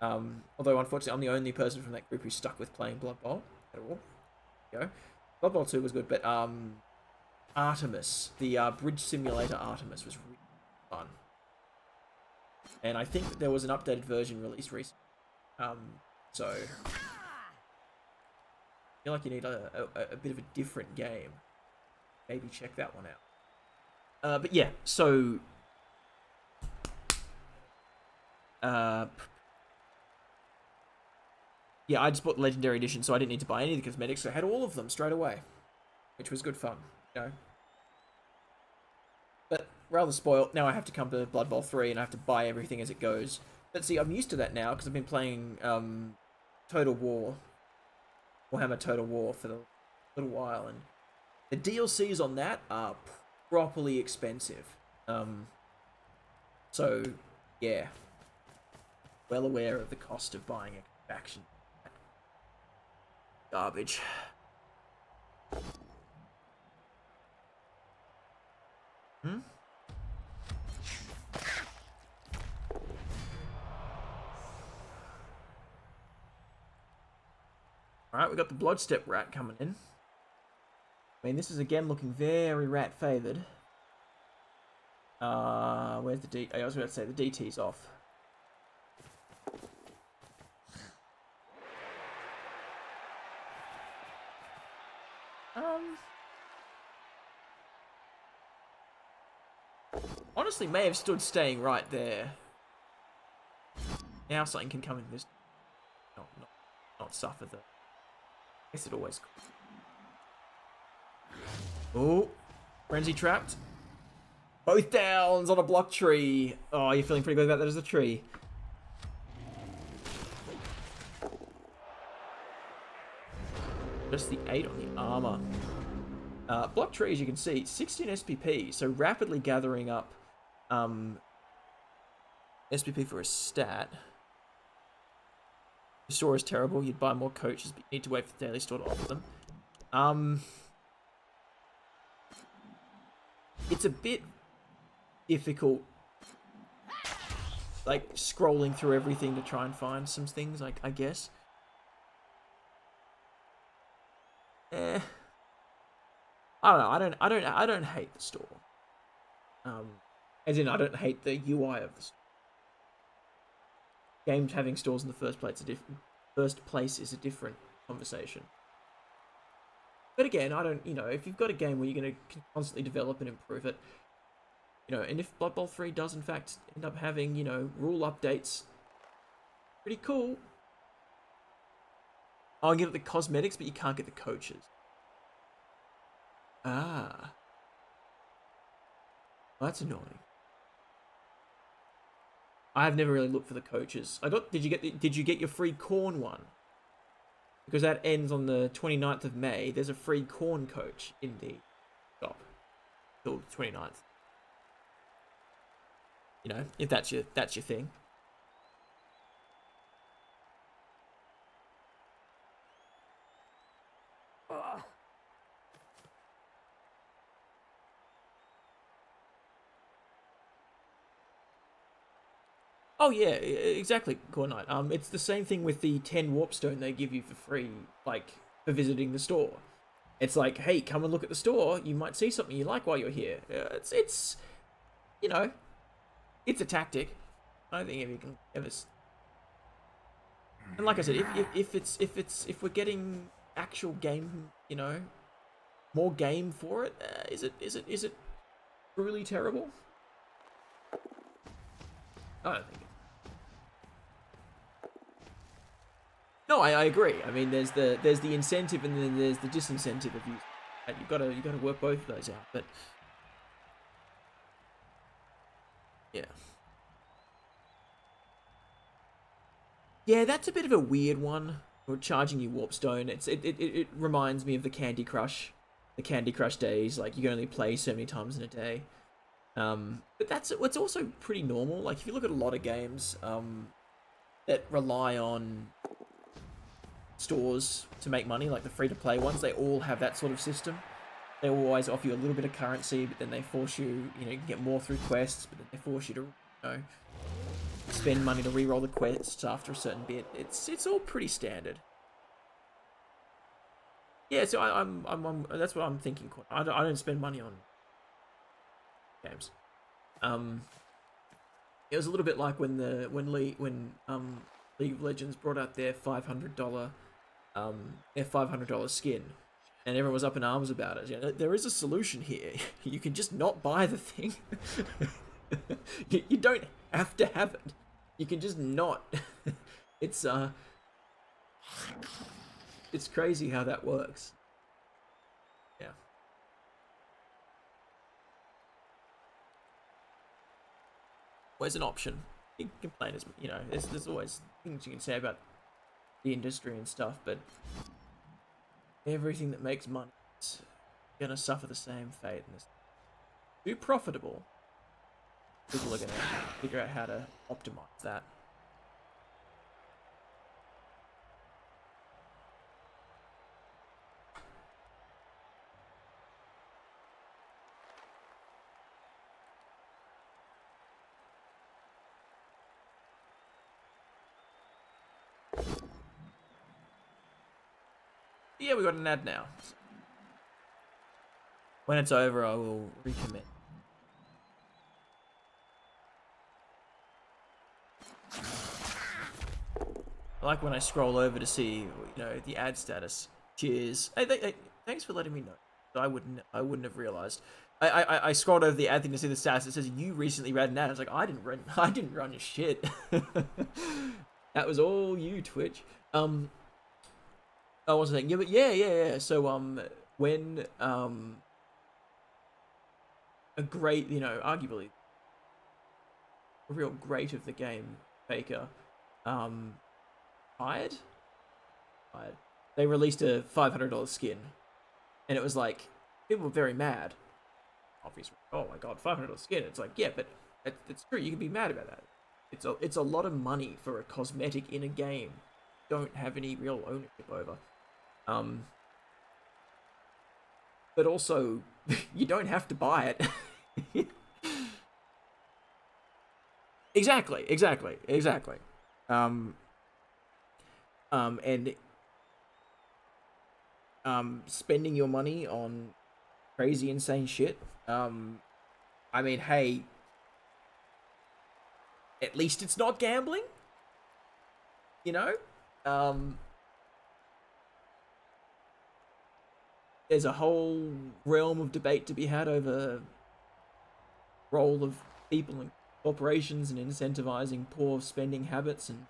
Although unfortunately, I'm the only person from that group who's stuck with playing Blood Bowl at all. There you go. Blood Bowl 2 was good, but Artemis, the bridge simulator Artemis, was really fun. And I think that there was an updated version released recently. So I feel like you need a bit of a different game. Maybe check that one out. But yeah, so yeah, I just bought the Legendary Edition, so I didn't need to buy any of the cosmetics, so I had all of them straight away, which was good fun, you know. But rather spoiled. Now I have to come to Blood Bowl 3 and I have to buy everything as it goes. But see, I'm used to that now because I've been playing Total War, Warhammer Total War for a little while, and the DLCs on that are properly expensive. So, yeah, well aware of the cost of buying a faction. Garbage. Alright, we got the Bloodstep rat coming in. I mean, this is again looking very rat favoured. Where's the D? I was about to say the DT's off. Honestly, may have stood staying right there. Now something can come in this. Not suffer the. I guess it always. Oh, frenzy trapped. Both downs on a block tree. Oh, you're feeling pretty good about that as a tree. Just the 8 on the armor. Block tree, as you can see, 16 SPP, so rapidly gathering up SPP for a stat. The store is terrible. You'd buy more coaches, but you need to wait for the daily store to offer them. It's a bit difficult, like scrolling through everything to try and find some things. Like, I guess. I don't know. I don't hate the store. As in, I don't hate the UI of the store. Games having stores in the first place is a different conversation. But again, I don't, if you've got a game where you're going to constantly develop and improve it, and if Blood Bowl 3 does in fact end up having, rule updates, pretty cool. I'll get the cosmetics, but you can't get the coaches. Ah. Well, that's annoying. I've never really looked for the coaches. Did you get your free corn one? Because that ends on the 29th of May. There's a free corn coach in the shop till the 29th. If that's your thing. Oh yeah, exactly, Corn Knight. It's the same thing with the 10 Warpstone they give you for free, like, for visiting the store. It's like, hey, come and look at the store. You might see something you like while you're here. It's it's a tactic. I don't think if you can ever. And like I said, if we're getting actual game, more game for it, is it truly terrible? I don't think it. No, I agree. I mean, there's the incentive and then there's the disincentive of using it. You've got to work both of those out. But yeah, that's a bit of a weird one. Or charging you Warpstone. It reminds me of the Candy Crush days. Like, you can only play so many times in a day. But it's also pretty normal. Like, if you look at a lot of games that rely on stores to make money, like the free-to-play ones, they all have that sort of system. They always offer you a little bit of currency, but then they force you, you can get more through quests, but then they force you to, spend money to re-roll the quests after a certain bit. It's all pretty standard. Yeah, so I'm that's what I'm thinking. I don't spend money on games. It was a little bit like when League of Legends brought out their $500 skin, and everyone was up in arms about it. There is a solution here. You can just not buy the thing. You don't have to have it. You can just not. It's It's crazy how that works. Yeah. Where's an option? You can complain, as you know, there's always things you can say about the industry and stuff, but everything that makes money is gonna suffer the same fate. And it's too profitable. People are gonna figure out how to optimize that. Yeah, we got an ad now. When it's over, I will recommit. I like when I scroll over to see, the ad status. Cheers. Hey, thanks for letting me know. I wouldn't have realized. I scrolled over the ad thing to see the status. It says you recently ran an ad. I was like, I didn't run your shit. That was all you, Twitch. I was saying, yeah. So when a great, arguably a real great of the game faker, fired, they released a $500 skin, and it was like people were very mad. Obviously, oh my god, $500 skin. It's like, yeah, but it's true. You can be mad about that. It's a lot of money for a cosmetic in a game you don't have any real ownership over. But also, you don't have to buy it. Exactly. And spending your money on crazy, insane shit. I mean, hey, at least it's not gambling. You know, there's a whole realm of debate to be had over role of people and corporations and incentivizing poor spending habits and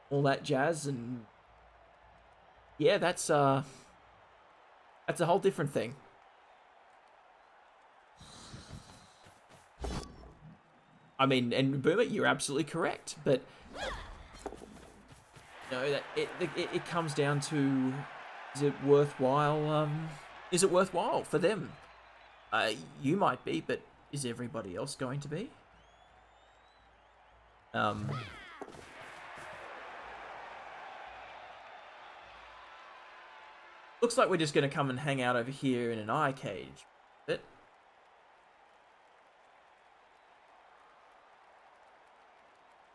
all that jazz. And yeah, that's a whole different thing. I mean, and Boomer, you're absolutely correct, but that it comes down to, is it worthwhile? Is it worthwhile for them? You might be, but is everybody else going to be? Looks like we're just going to come and hang out over here in an eye cage. But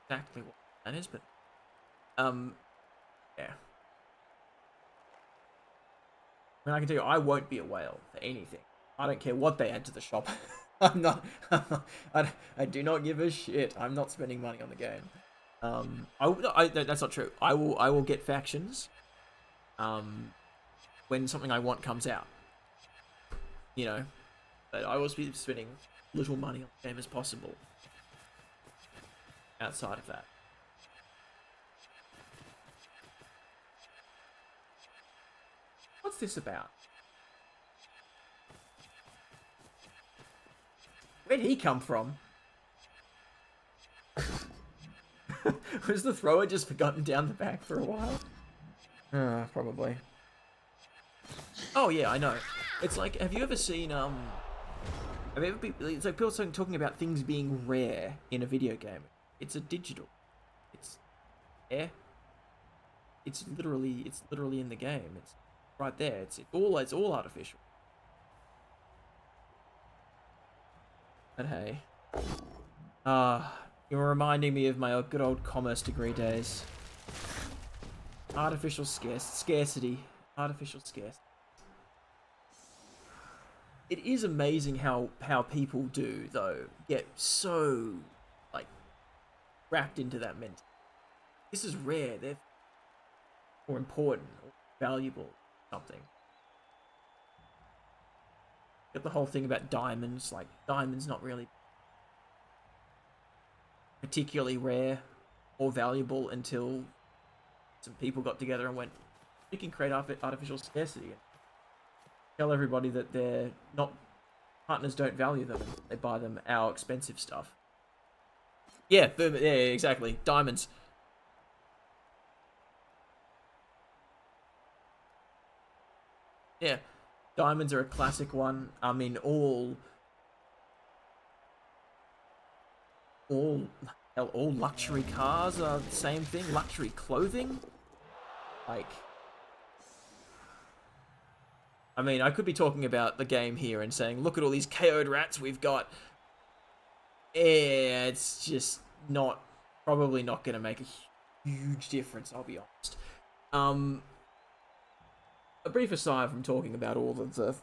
exactly what that is, but yeah. I mean, I can tell you, I won't be a whale for anything. I don't care what they add to the shop. I'm not. I do not give a shit. I'm not spending money on the game. That's not true. I will get factions. When something I want comes out. But I always be spending little money on the game as possible. Outside of that. What's this about? Where'd he come from? Was the thrower just forgotten down the back for a while? Probably. Oh yeah, I know. It's like, have you ever seen it's like people talking about things being rare in a video game. It's a digital. It's rare. It's literally in the game. It's right there. It's all artificial. But hey. You're reminding me of my good old commerce degree days. Artificial scarcity. Artificial scarcity. It is amazing how people do, though, get so, like, wrapped into that mentality. This is rare. They're more important or valuable something. Got the whole thing about diamonds. Like, diamonds not really particularly rare or valuable until some people got together and went, you can create artificial scarcity and tell everybody that they're not partners don't value them and they buy them our expensive stuff. Yeah, boom, yeah, exactly. Diamonds. Yeah, diamonds are a classic one. I mean, all all luxury cars are the same thing. Luxury clothing, like, I mean, I could be talking about the game here and saying, look at all these KO'd rats we've got. Yeah, it's just not probably not going to make a huge difference. I'll be honest. A brief aside from talking about all of the,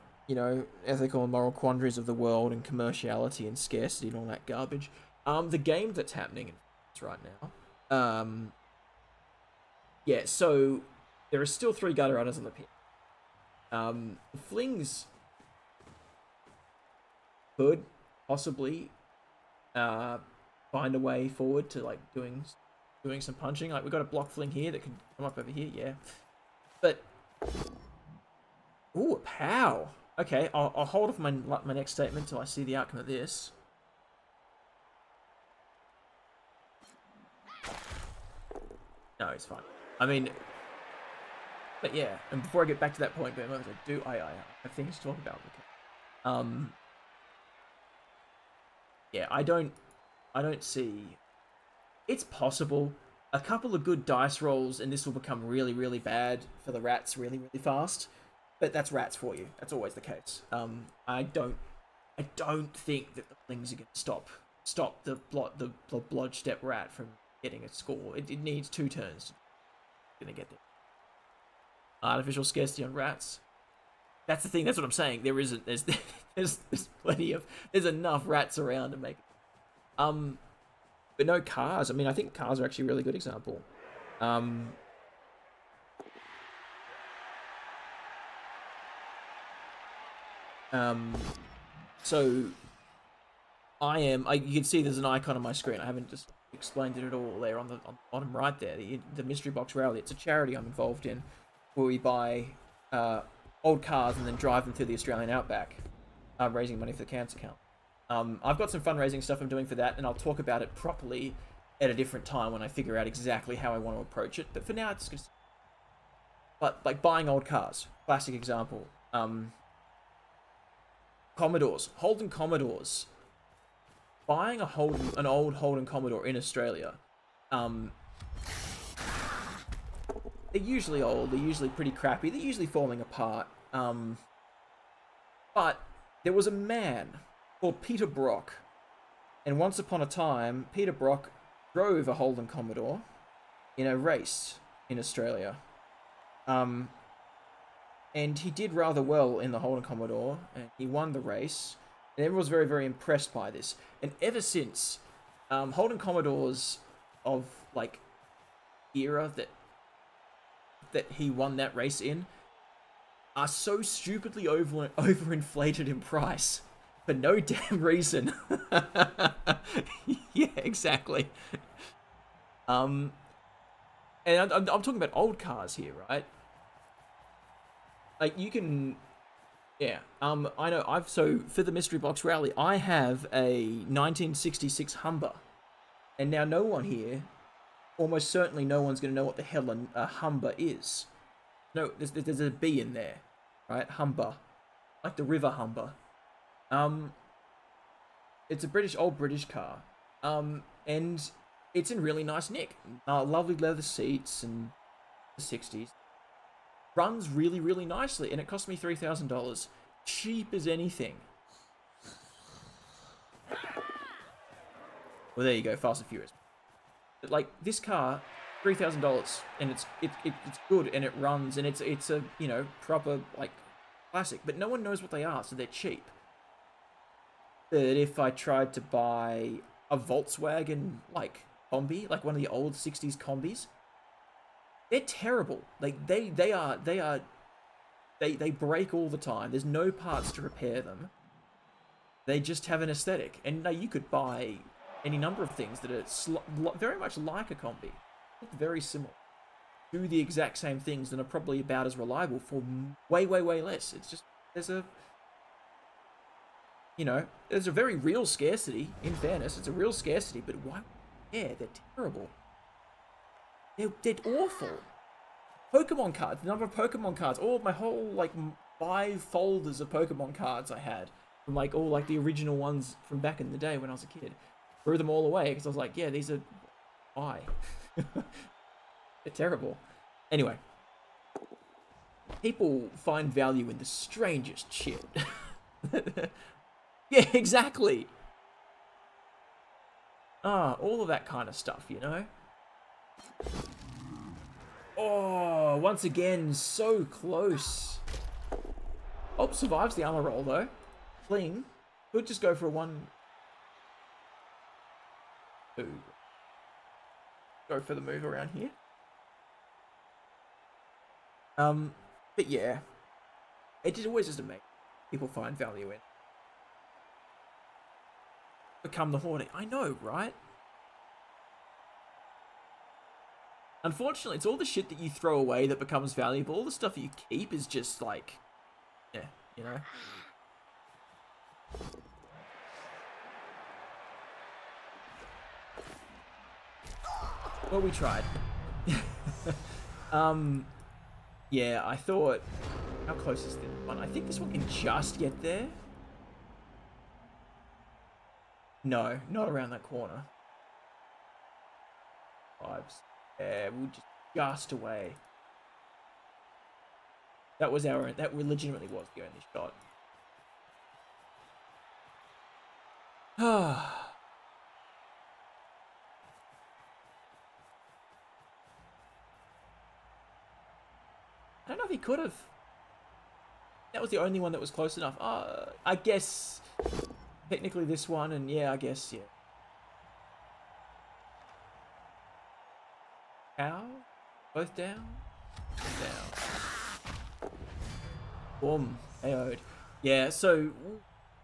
ethical and moral quandaries of the world and commerciality and scarcity and all that garbage. The game that's happening right now. Yeah, so there are still 3 gutter runners on the pit. Flings could possibly find a way forward to like doing some punching. Like we've got a block fling here that can come up over here, yeah. But ooh, a pow. Okay, I'll hold off my next statement till I see the outcome of this. No, it's fine. I mean, but yeah. And before I get back to that point, I have things to talk about. Yeah, I don't see. It's possible. A couple of good dice rolls, and this will become really, really bad for the rats really, really fast. But that's rats for you. That's always the case. I don't think that the Flings are going to stop the blodge step rat from getting a score. It needs 2 turns to get there. Artificial scarcity on rats. That's the thing. That's what I'm saying. There isn't. There's plenty of. There's enough rats around to make it. But no cars. I mean, I think cars are actually a really good example. So you can see there's an icon on my screen. I haven't just explained it at all there on the bottom right there. The Mystery Box Rally. It's a charity I'm involved in where we buy old cars and then drive them through the Australian outback, raising money for the cancer count. I've got some fundraising stuff I'm doing for that, and I'll talk about it properly at a different time when I figure out exactly how I want to approach it. But for now, it's just... But, like, buying old cars. Classic example. Commodores. Holden Commodores. Buying an old Holden Commodore in Australia. They're usually old. They're usually pretty crappy. They're usually falling apart. But there was a man called Peter Brock. And once upon a time, Peter Brock drove a Holden Commodore in a race in Australia. And he did rather well in the Holden Commodore, and he won the race. And everyone was very, very impressed by this. And ever since, Holden Commodores of, like, era that he won that race in are so stupidly overinflated in price for no damn reason. Yeah, exactly. And I'm talking about old cars here, right? Like, you can... Yeah, I know, so, for the Mystery Box Rally, I have a 1966 Humber. And now no one here, almost certainly no one's going to know what the hell a Humber is. No, there's a B in there, right? Humber. Like the River Humber. It's a old British car. And it's in really nice nick. Lovely leather seats and the 60s. Runs really, really nicely, and it cost me $3,000. Cheap as anything. Well, there you go, Fast and Furious. But, like, this car, $3,000, and it's good, and it runs, and it's a, proper, like, classic. But no one knows what they are, so they're cheap. But if I tried to buy a Volkswagen, like, combi, like one of the old 60s combis, they're terrible. Like, they break all the time. There's no parts to repair them. They just have an aesthetic. And now you could buy any number of things that are very much like a combi. Very similar. do the exact same things and are probably about as reliable for way, way, way less. It's just, there's a, you know, there's a very real scarcity, in fairness. It's a real scarcity, but why? Yeah, they're terrible. They're awful. Pokemon cards, the number of Pokemon cards, all of my whole, like, 5 folders of Pokemon cards I had, from, like, all, like, the original ones from back in the day when I was a kid. Threw them all away, because I was like, yeah, these are, why? They're terrible. Anyway. People find value in the strangest shit. Yeah, exactly. All of that kind of stuff, you know? Oh, once again, so close. Oh, survives the armor roll, though. Fling. Could just go for a 1... 2. Go for the move around here. But yeah. It is always just amazing. People find value in. Become the Hornet. I know, right? Unfortunately, it's all the shit that you throw away that becomes valuable. All the stuff that you keep is just like... Yeah, you know? Well, we tried. Yeah, I thought... How close is this one? I think this one can just get there. No, not around that corner. Vibes. Yeah, we'll just away. That was our... That legitimately was the only shot. I don't know if he could have. That was the only one that was close enough. I guess technically this one, and yeah, I guess, yeah. How? Both down? Down. Boom. AO'd. Yeah, so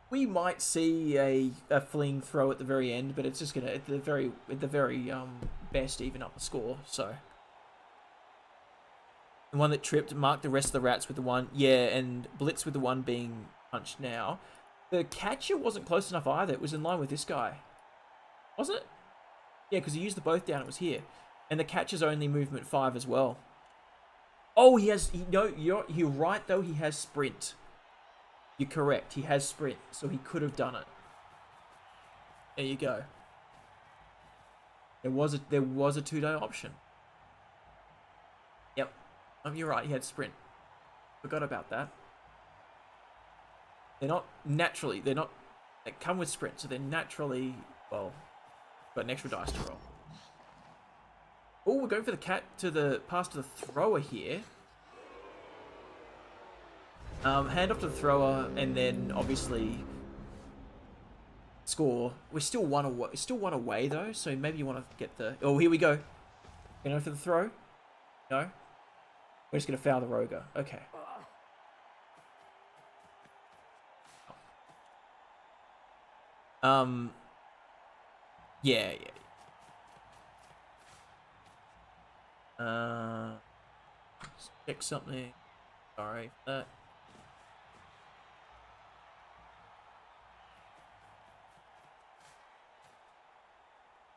we might see a Fling throw at the very end, but it's just gonna at the very best even up the score, so. The one that tripped marked the rest of the rats with the one. Yeah, and Blitz with the one being punched now. The catcher wasn't close enough either. It was in line with this guy. Was it? Yeah, because he used the both down. It was here. And the catcher's only movement 5 as well. Oh, he has... No, you're right, though. He has sprint. You're correct. He has sprint. So he could have done it. There you go. There was a 2-day option. Yep. You're right, he had sprint. Forgot about that. They're not naturally, they come with sprint, so they're naturally, well, got an extra dice to roll. Oh, we're going for the pass to the thrower here. Hand off to the thrower, and then obviously score. We're still one away though, so maybe you want to get the. Oh, here we go. Going for the throw. No. We're just going to foul the Roger. Okay. Yeah. Let's check something. Sorry for that.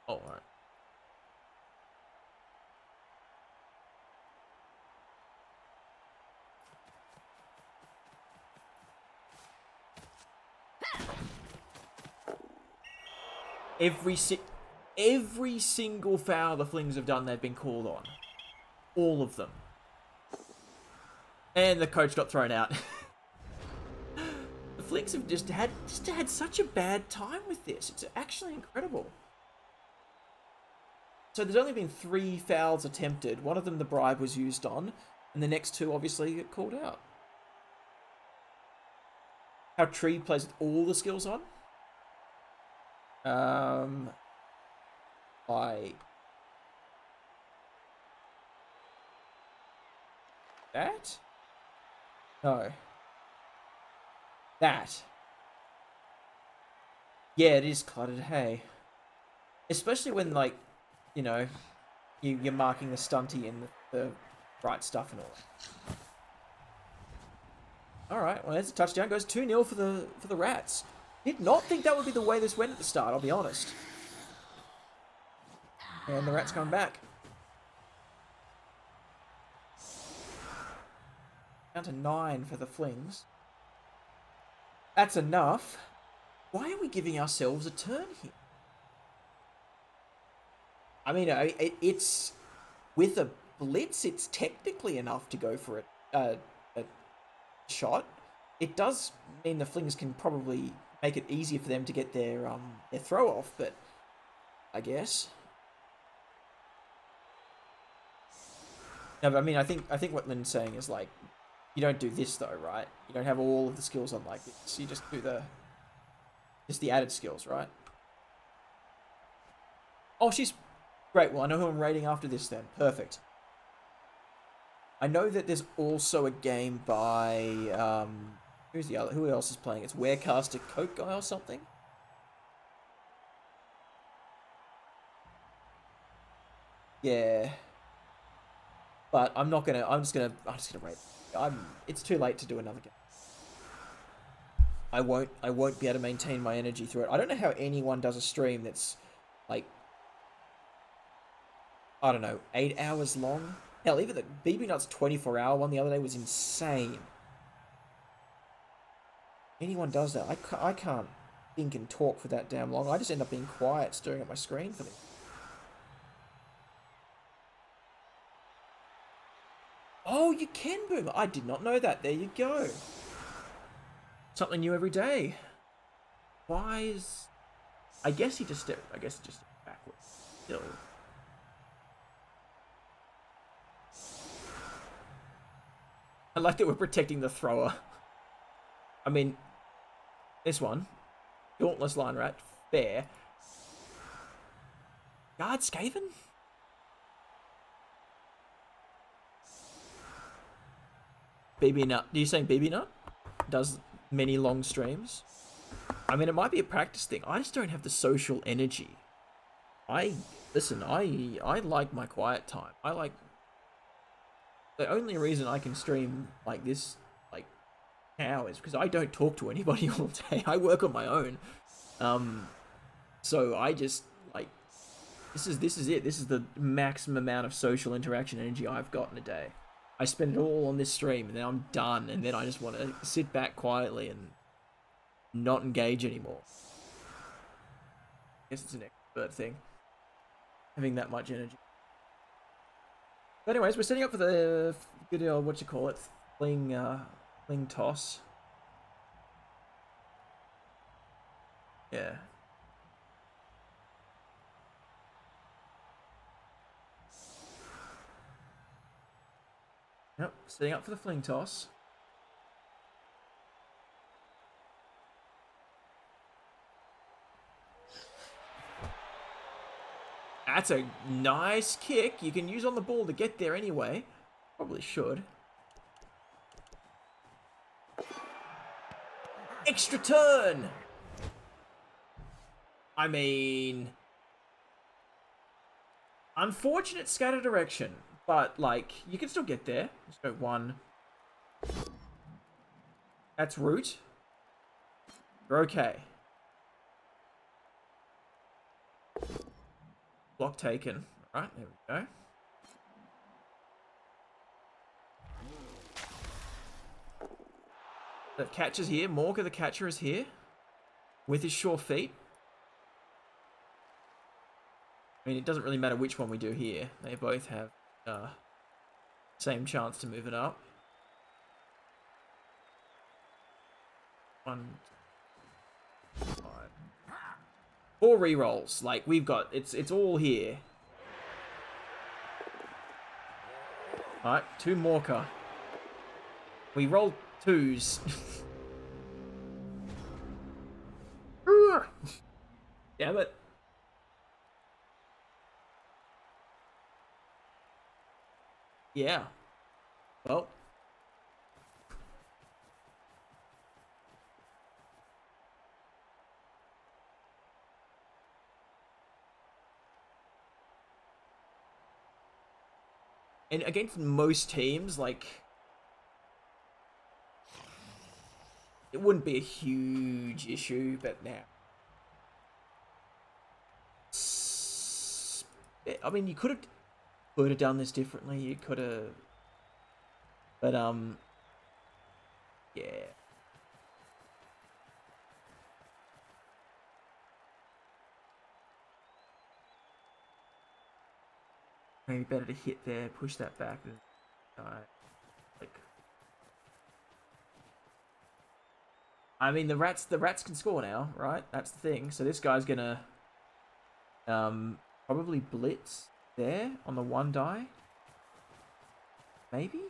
Oh, alright. Every single foul the Flings have done, they've been called on. All of them. And the coach got thrown out. The Flings have just had such a bad time with this. It's actually incredible. So there's only been 3 fouls attempted. One of them the bribe was used on, and the next 2 obviously get called out. How Tree plays with all the skills on. Like that? No. That. Yeah, it is cluttered, hey. Especially when, like, you know, you're marking the stunty and the right stuff and all that. All right, well, there's a touchdown. Goes 2-0 for the Rats. Did not think that would be the way this went at the start, I'll be honest. And the Rats come back. Down to 9 for the Flings. That's enough. Why are we giving ourselves a turn here? I mean, it's... With a blitz, it's technically enough to go for a shot. It does mean the Flings can probably make it easier for them to get their throw off, but I guess. No, but I mean, I think what Lynn's saying is like, you don't do this though, right? You don't have all of the skills on like this. You just do the added skills, right? Oh, she's great. Well, I know who I'm rating after this then. Perfect. I know that there's also a game by who's the other? Who else is playing? It's Warecaster Coke guy or something. Yeah. But I'm not gonna. I'm just gonna rate. It's too late to do another game. I won't be able to maintain my energy through it. I don't know how anyone does a stream that's like, I don't know, 8 hours long. Hell, even the BB Nuts 24-hour one the other day was insane. Anyone does that? I can't think and talk for that damn long. I just end up being quiet, staring at my screen for them. Oh, you can boom. I did not know that. There you go. Something new every day. Why is... I guess he just stepped backwards. Still. I like that we're protecting the thrower. I mean, this one. Dauntless Line Rat. Fair. Guard Skaven? BB Nut. Are you saying BB Nut does many long streams? I mean, it might be a practice thing. I just don't have the social energy. Listen, I like my quiet time. I like... The only reason I can stream like this, like, now is because I don't talk to anybody all day. I work on my own. So I just, like... This is it. This is the maximum amount of social interaction energy I've got in a day. I spend it all on this stream, and then I'm done, and then I just want to sit back quietly and not engage anymore. I guess it's an expert thing, having that much energy. But anyways, we're setting up for the good old, what you call it, fling toss. Yeah. Yep, setting up for the fling toss. That's a nice kick. You can use on the ball to get there anyway. Probably should. Extra turn! I mean... Unfortunate scatter direction. But, like, you can still get there. Let's go 1. That's root. You're okay. Block taken. Alright, there we go. The catcher's here. Morga, the catcher, is here. With his sure feet. I mean, it doesn't really matter which one we do here. They both have same chance to move it up. 1, 5. 4 rerolls. Like, we've got... It's all here. Alright, 2 Morka. We rolled 2s. Damn it. Yeah. Well. And against most teams, like, it wouldn't be a huge issue, but now. I mean, you could have done this differently. You could have, but yeah. Maybe better to hit there, push that back, than die. Like, I mean, the rats can score now, right? That's the thing. So this guy's gonna probably blitz there on the one die. Maybe?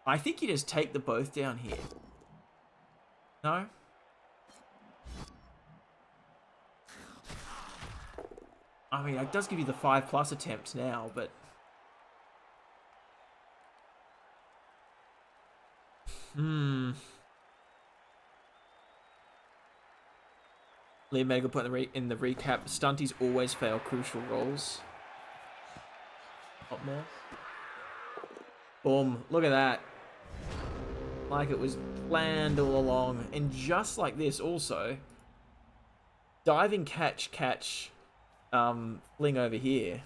I think you just take the both down here. No? I mean, it does give you the 5+ attempt now, but... Liam Medical put in the recap, stunties always fail crucial rolls. Not more. Boom. Look at that. Like it was planned all along. And just like this also, diving catch, fling over here.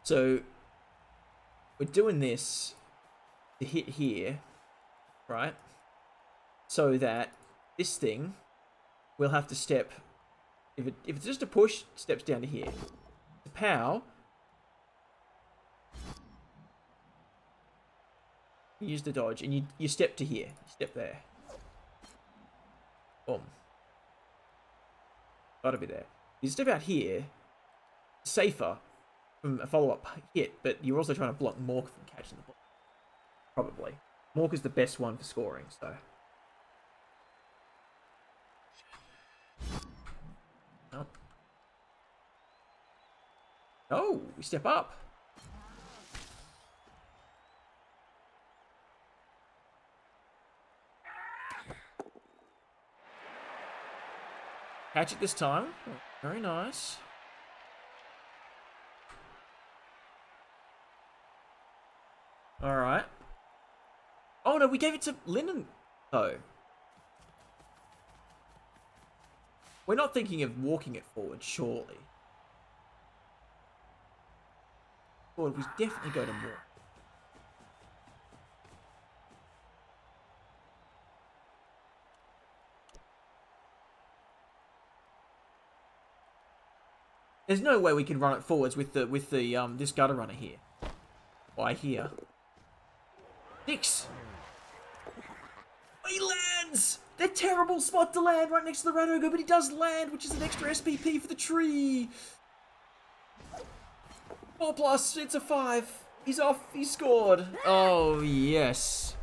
So we're doing this to hit here, right? So that this thing will have to step, if it's just a push, steps down to here. The pow, you use the dodge, and you step to here. You step there. Boom. Gotta be there. You step out here, safer from a follow-up hit, but you're also trying to block Mork from catching the ball. Probably. Mork is the best one for scoring, so... Oh. Oh, we step up. Catch it this time. Oh, very nice. Alright. Oh no, we gave it to Linden, though. We're not thinking of walking it forward, surely. Forward, we definitely go to more. There's no way we can run it forwards with the this gutter runner here. Why here? 6. He lands! They're terrible spot to land right next to the Rat Ogre, but he does land, which is an extra SPP for the tree. 4+, it's a 5. He's off, he scored. Oh, yes.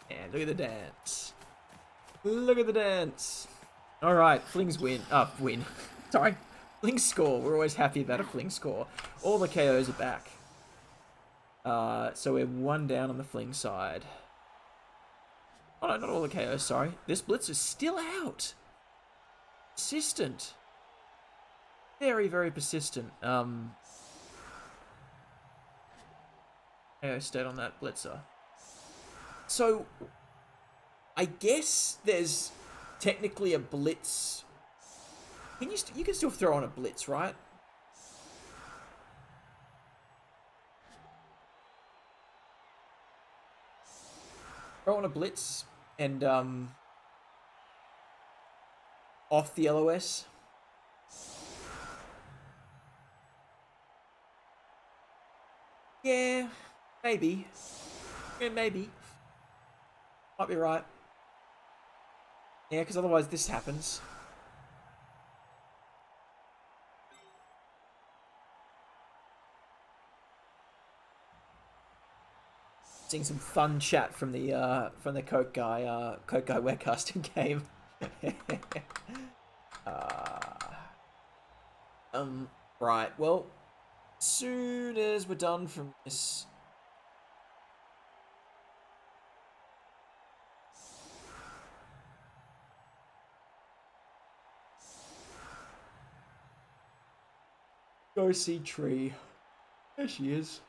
And look at the dance. Look at the dance. Alright, Flings win. Win. Sorry. Flings score. We're always happy about a Fling score. All the KOs are back. So we're 1 down on the Fling side. Oh no, not all the KOs, sorry. This Blitz is still out. Persistent. Very, very persistent. KO stayed on that Blitzer. So, I guess there's technically a Blitz. You can still throw on a Blitz, right? Throw on a Blitz and off the LOS. Yeah, maybe. Yeah, maybe. Might be right. Yeah, because otherwise this happens. Seeing some fun chat from the Coke guy webcasting game. Right, well, soon as we're done from this... Go see Tree. There she is.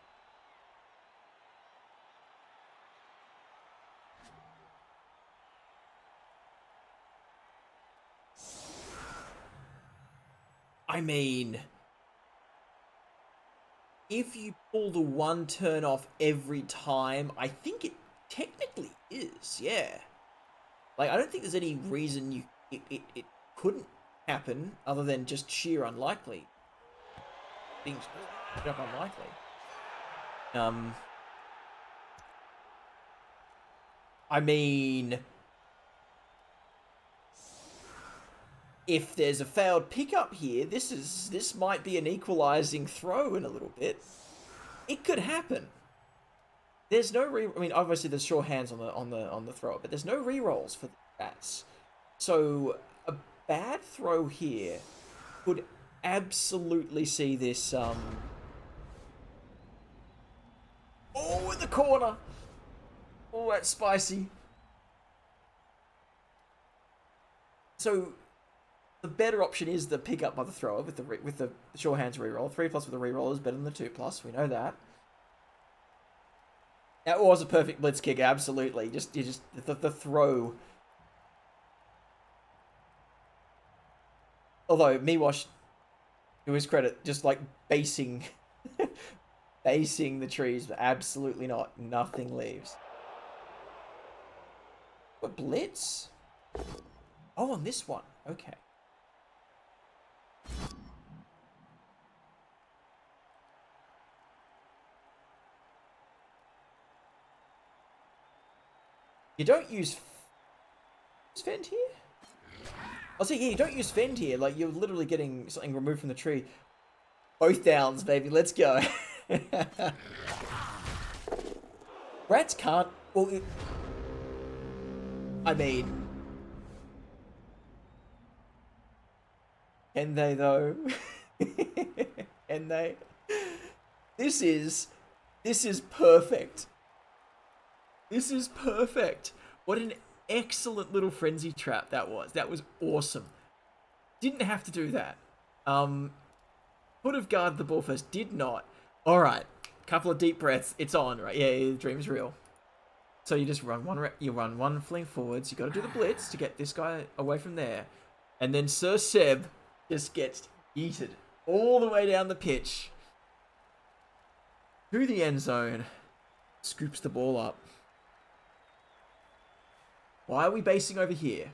I mean, if you pull the one turn off every time, I think it technically is, yeah. Like, I don't think there's any reason it couldn't happen other than just sheer unlikely. Things up unlikely. I mean, if there's a failed pickup here, this might be an equalizing throw in a little bit. It could happen. There's no I mean, obviously there's sure hands on the throw, but there's no re-rolls for the bats. So a bad throw here could absolutely see this. Oh, in the corner. Oh, that's spicy. So the better option is the pick up by the thrower with the sure hands reroll. 3+ with the reroll is better than the 2+. We know that. That was a perfect blitz kick, absolutely. The throw. Although Mewash, to his credit, just like basing the trees, but absolutely not. Nothing leaves. What, blitz? Oh, on this one. Okay. You don't use Fend here? I'll say, yeah, you don't use Fend here. Like, you're literally getting something removed from the tree. Both downs, baby. Let's go. Rats can't... Well, I mean... Can they, though? Can they? This is perfect. This is perfect. What an excellent little frenzy trap that was. That was awesome. Didn't have to do that. Could have guarded the ball first. Did not. All right. Couple of deep breaths. It's on, right? Yeah, the dream's real. So you just run one fling forwards. You got to do the blitz to get this guy away from there. And then Sir Seb just gets yeeted all the way down the pitch to the end zone. Scoops the ball up. Why are we basing over here?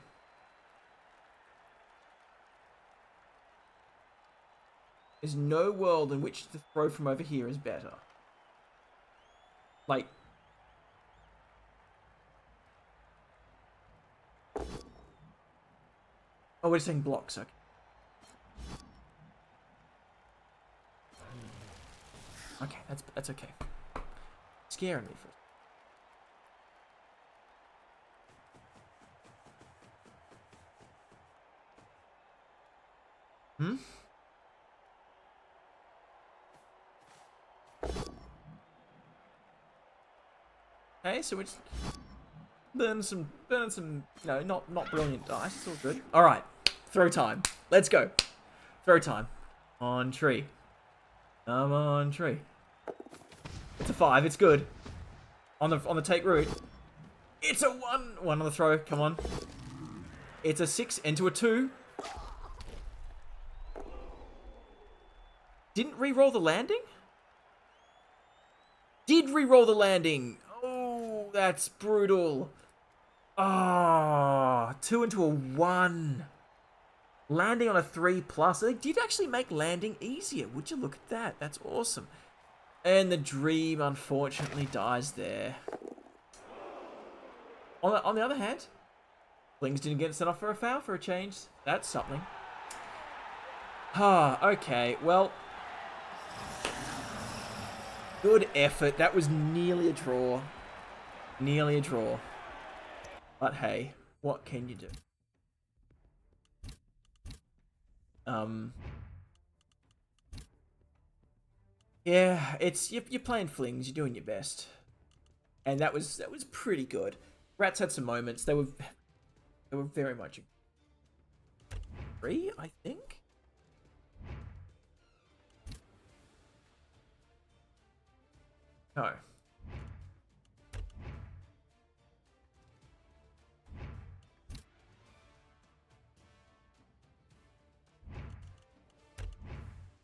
There's no world in which the throw from over here is better. Like... Oh, we're saying blocks, okay. Okay, that's okay. Scaring me for... Hmm? Okay, so we're just burning some, no, not brilliant dice. It's all good. All right, throw time. Let's go. Throw time. On tree. Come on, tree. It's a 5. It's good. On the take route. It's a 1. 1 on the throw. Come on. It's a 6 into a 2. Didn't re-roll the landing? Did re-roll the landing. Oh, that's brutal. Ah, oh, 2 into a 1. Landing on a 3+. They did actually make landing easier. Would you look at that? That's awesome. And the dream, unfortunately, dies there. On the other hand, Flings didn't get sent off for a foul for a change. That's something. Ah, okay. Well, good effort. That was nearly a draw. Nearly a draw. But hey, what can you do? Yeah, it's you're playing Flings. You're doing your best, and that was pretty good. Rats had some moments. They were very much three, I think. No.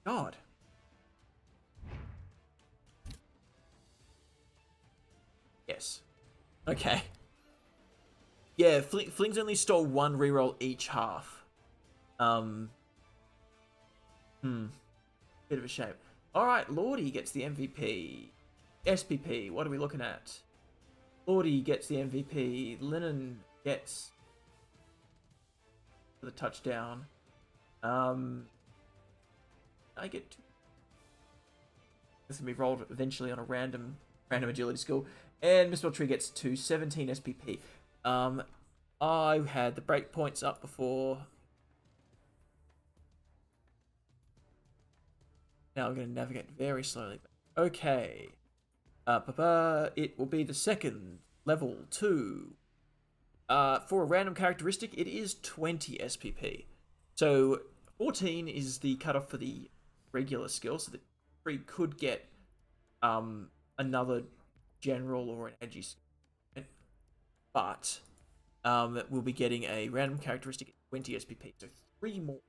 God. Yes. Okay. Yeah, Flings only stole one reroll each half. Um. Hmm. Bit of a shame. All right, Lordy gets the MVP. SPP. What are we looking at? Lordy gets the MVP. Lennon gets the touchdown. I get two. This can be rolled eventually on a random agility skill. And Mr. Tree gets 217 SPP. I had the breakpoints up before. Now I'm going to navigate very slowly. Okay. It will be the second level 2. For a random characteristic, it is 20 SPP. So 14 is the cutoff for the regular skill, so the tree could get another general or an edgy skill. But we'll be getting a random characteristic at 20 SPP, so 3 more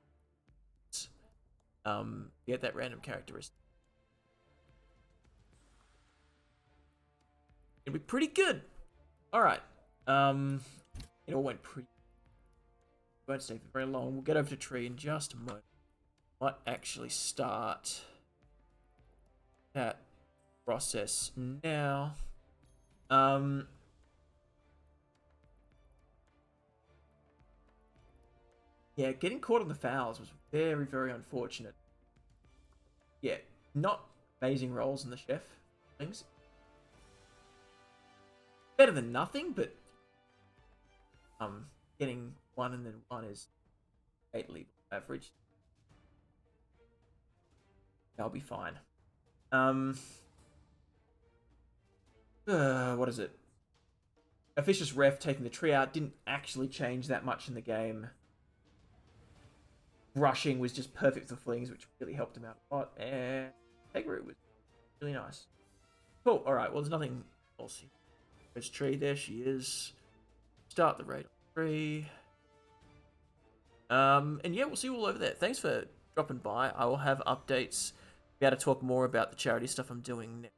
get that random characteristic. It'll be pretty good. Alright. It all went pretty. Won't stay for very long. We'll get over to tree in just a moment. Might actually start that process now. Yeah, getting caught on the fouls was very, very unfortunate. Yeah, not amazing rolls in the chef things. Better than nothing, but getting 1 and then 1 is 8 legal average. That'll be fine. What is it? Officious ref taking the tree out didn't actually change that much in the game. Rushing was just perfect for Flings, which really helped him out a lot. And Tegru was really nice. Cool. All right. Well, there's nothing else here. There's tree. There she is. Start the raid on tree. And yeah, we'll see you all over there. Thanks for dropping by. I will have updates. Be able to talk more about the charity stuff I'm doing next.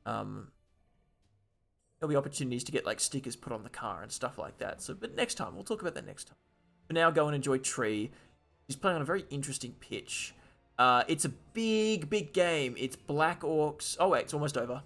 There'll be opportunities to get like stickers put on the car and stuff like that. So, but next time we'll talk about that next time. For now, go and enjoy Tree. He's playing on a very interesting pitch. It's a big game. It's Black Orcs. Oh wait, it's almost over.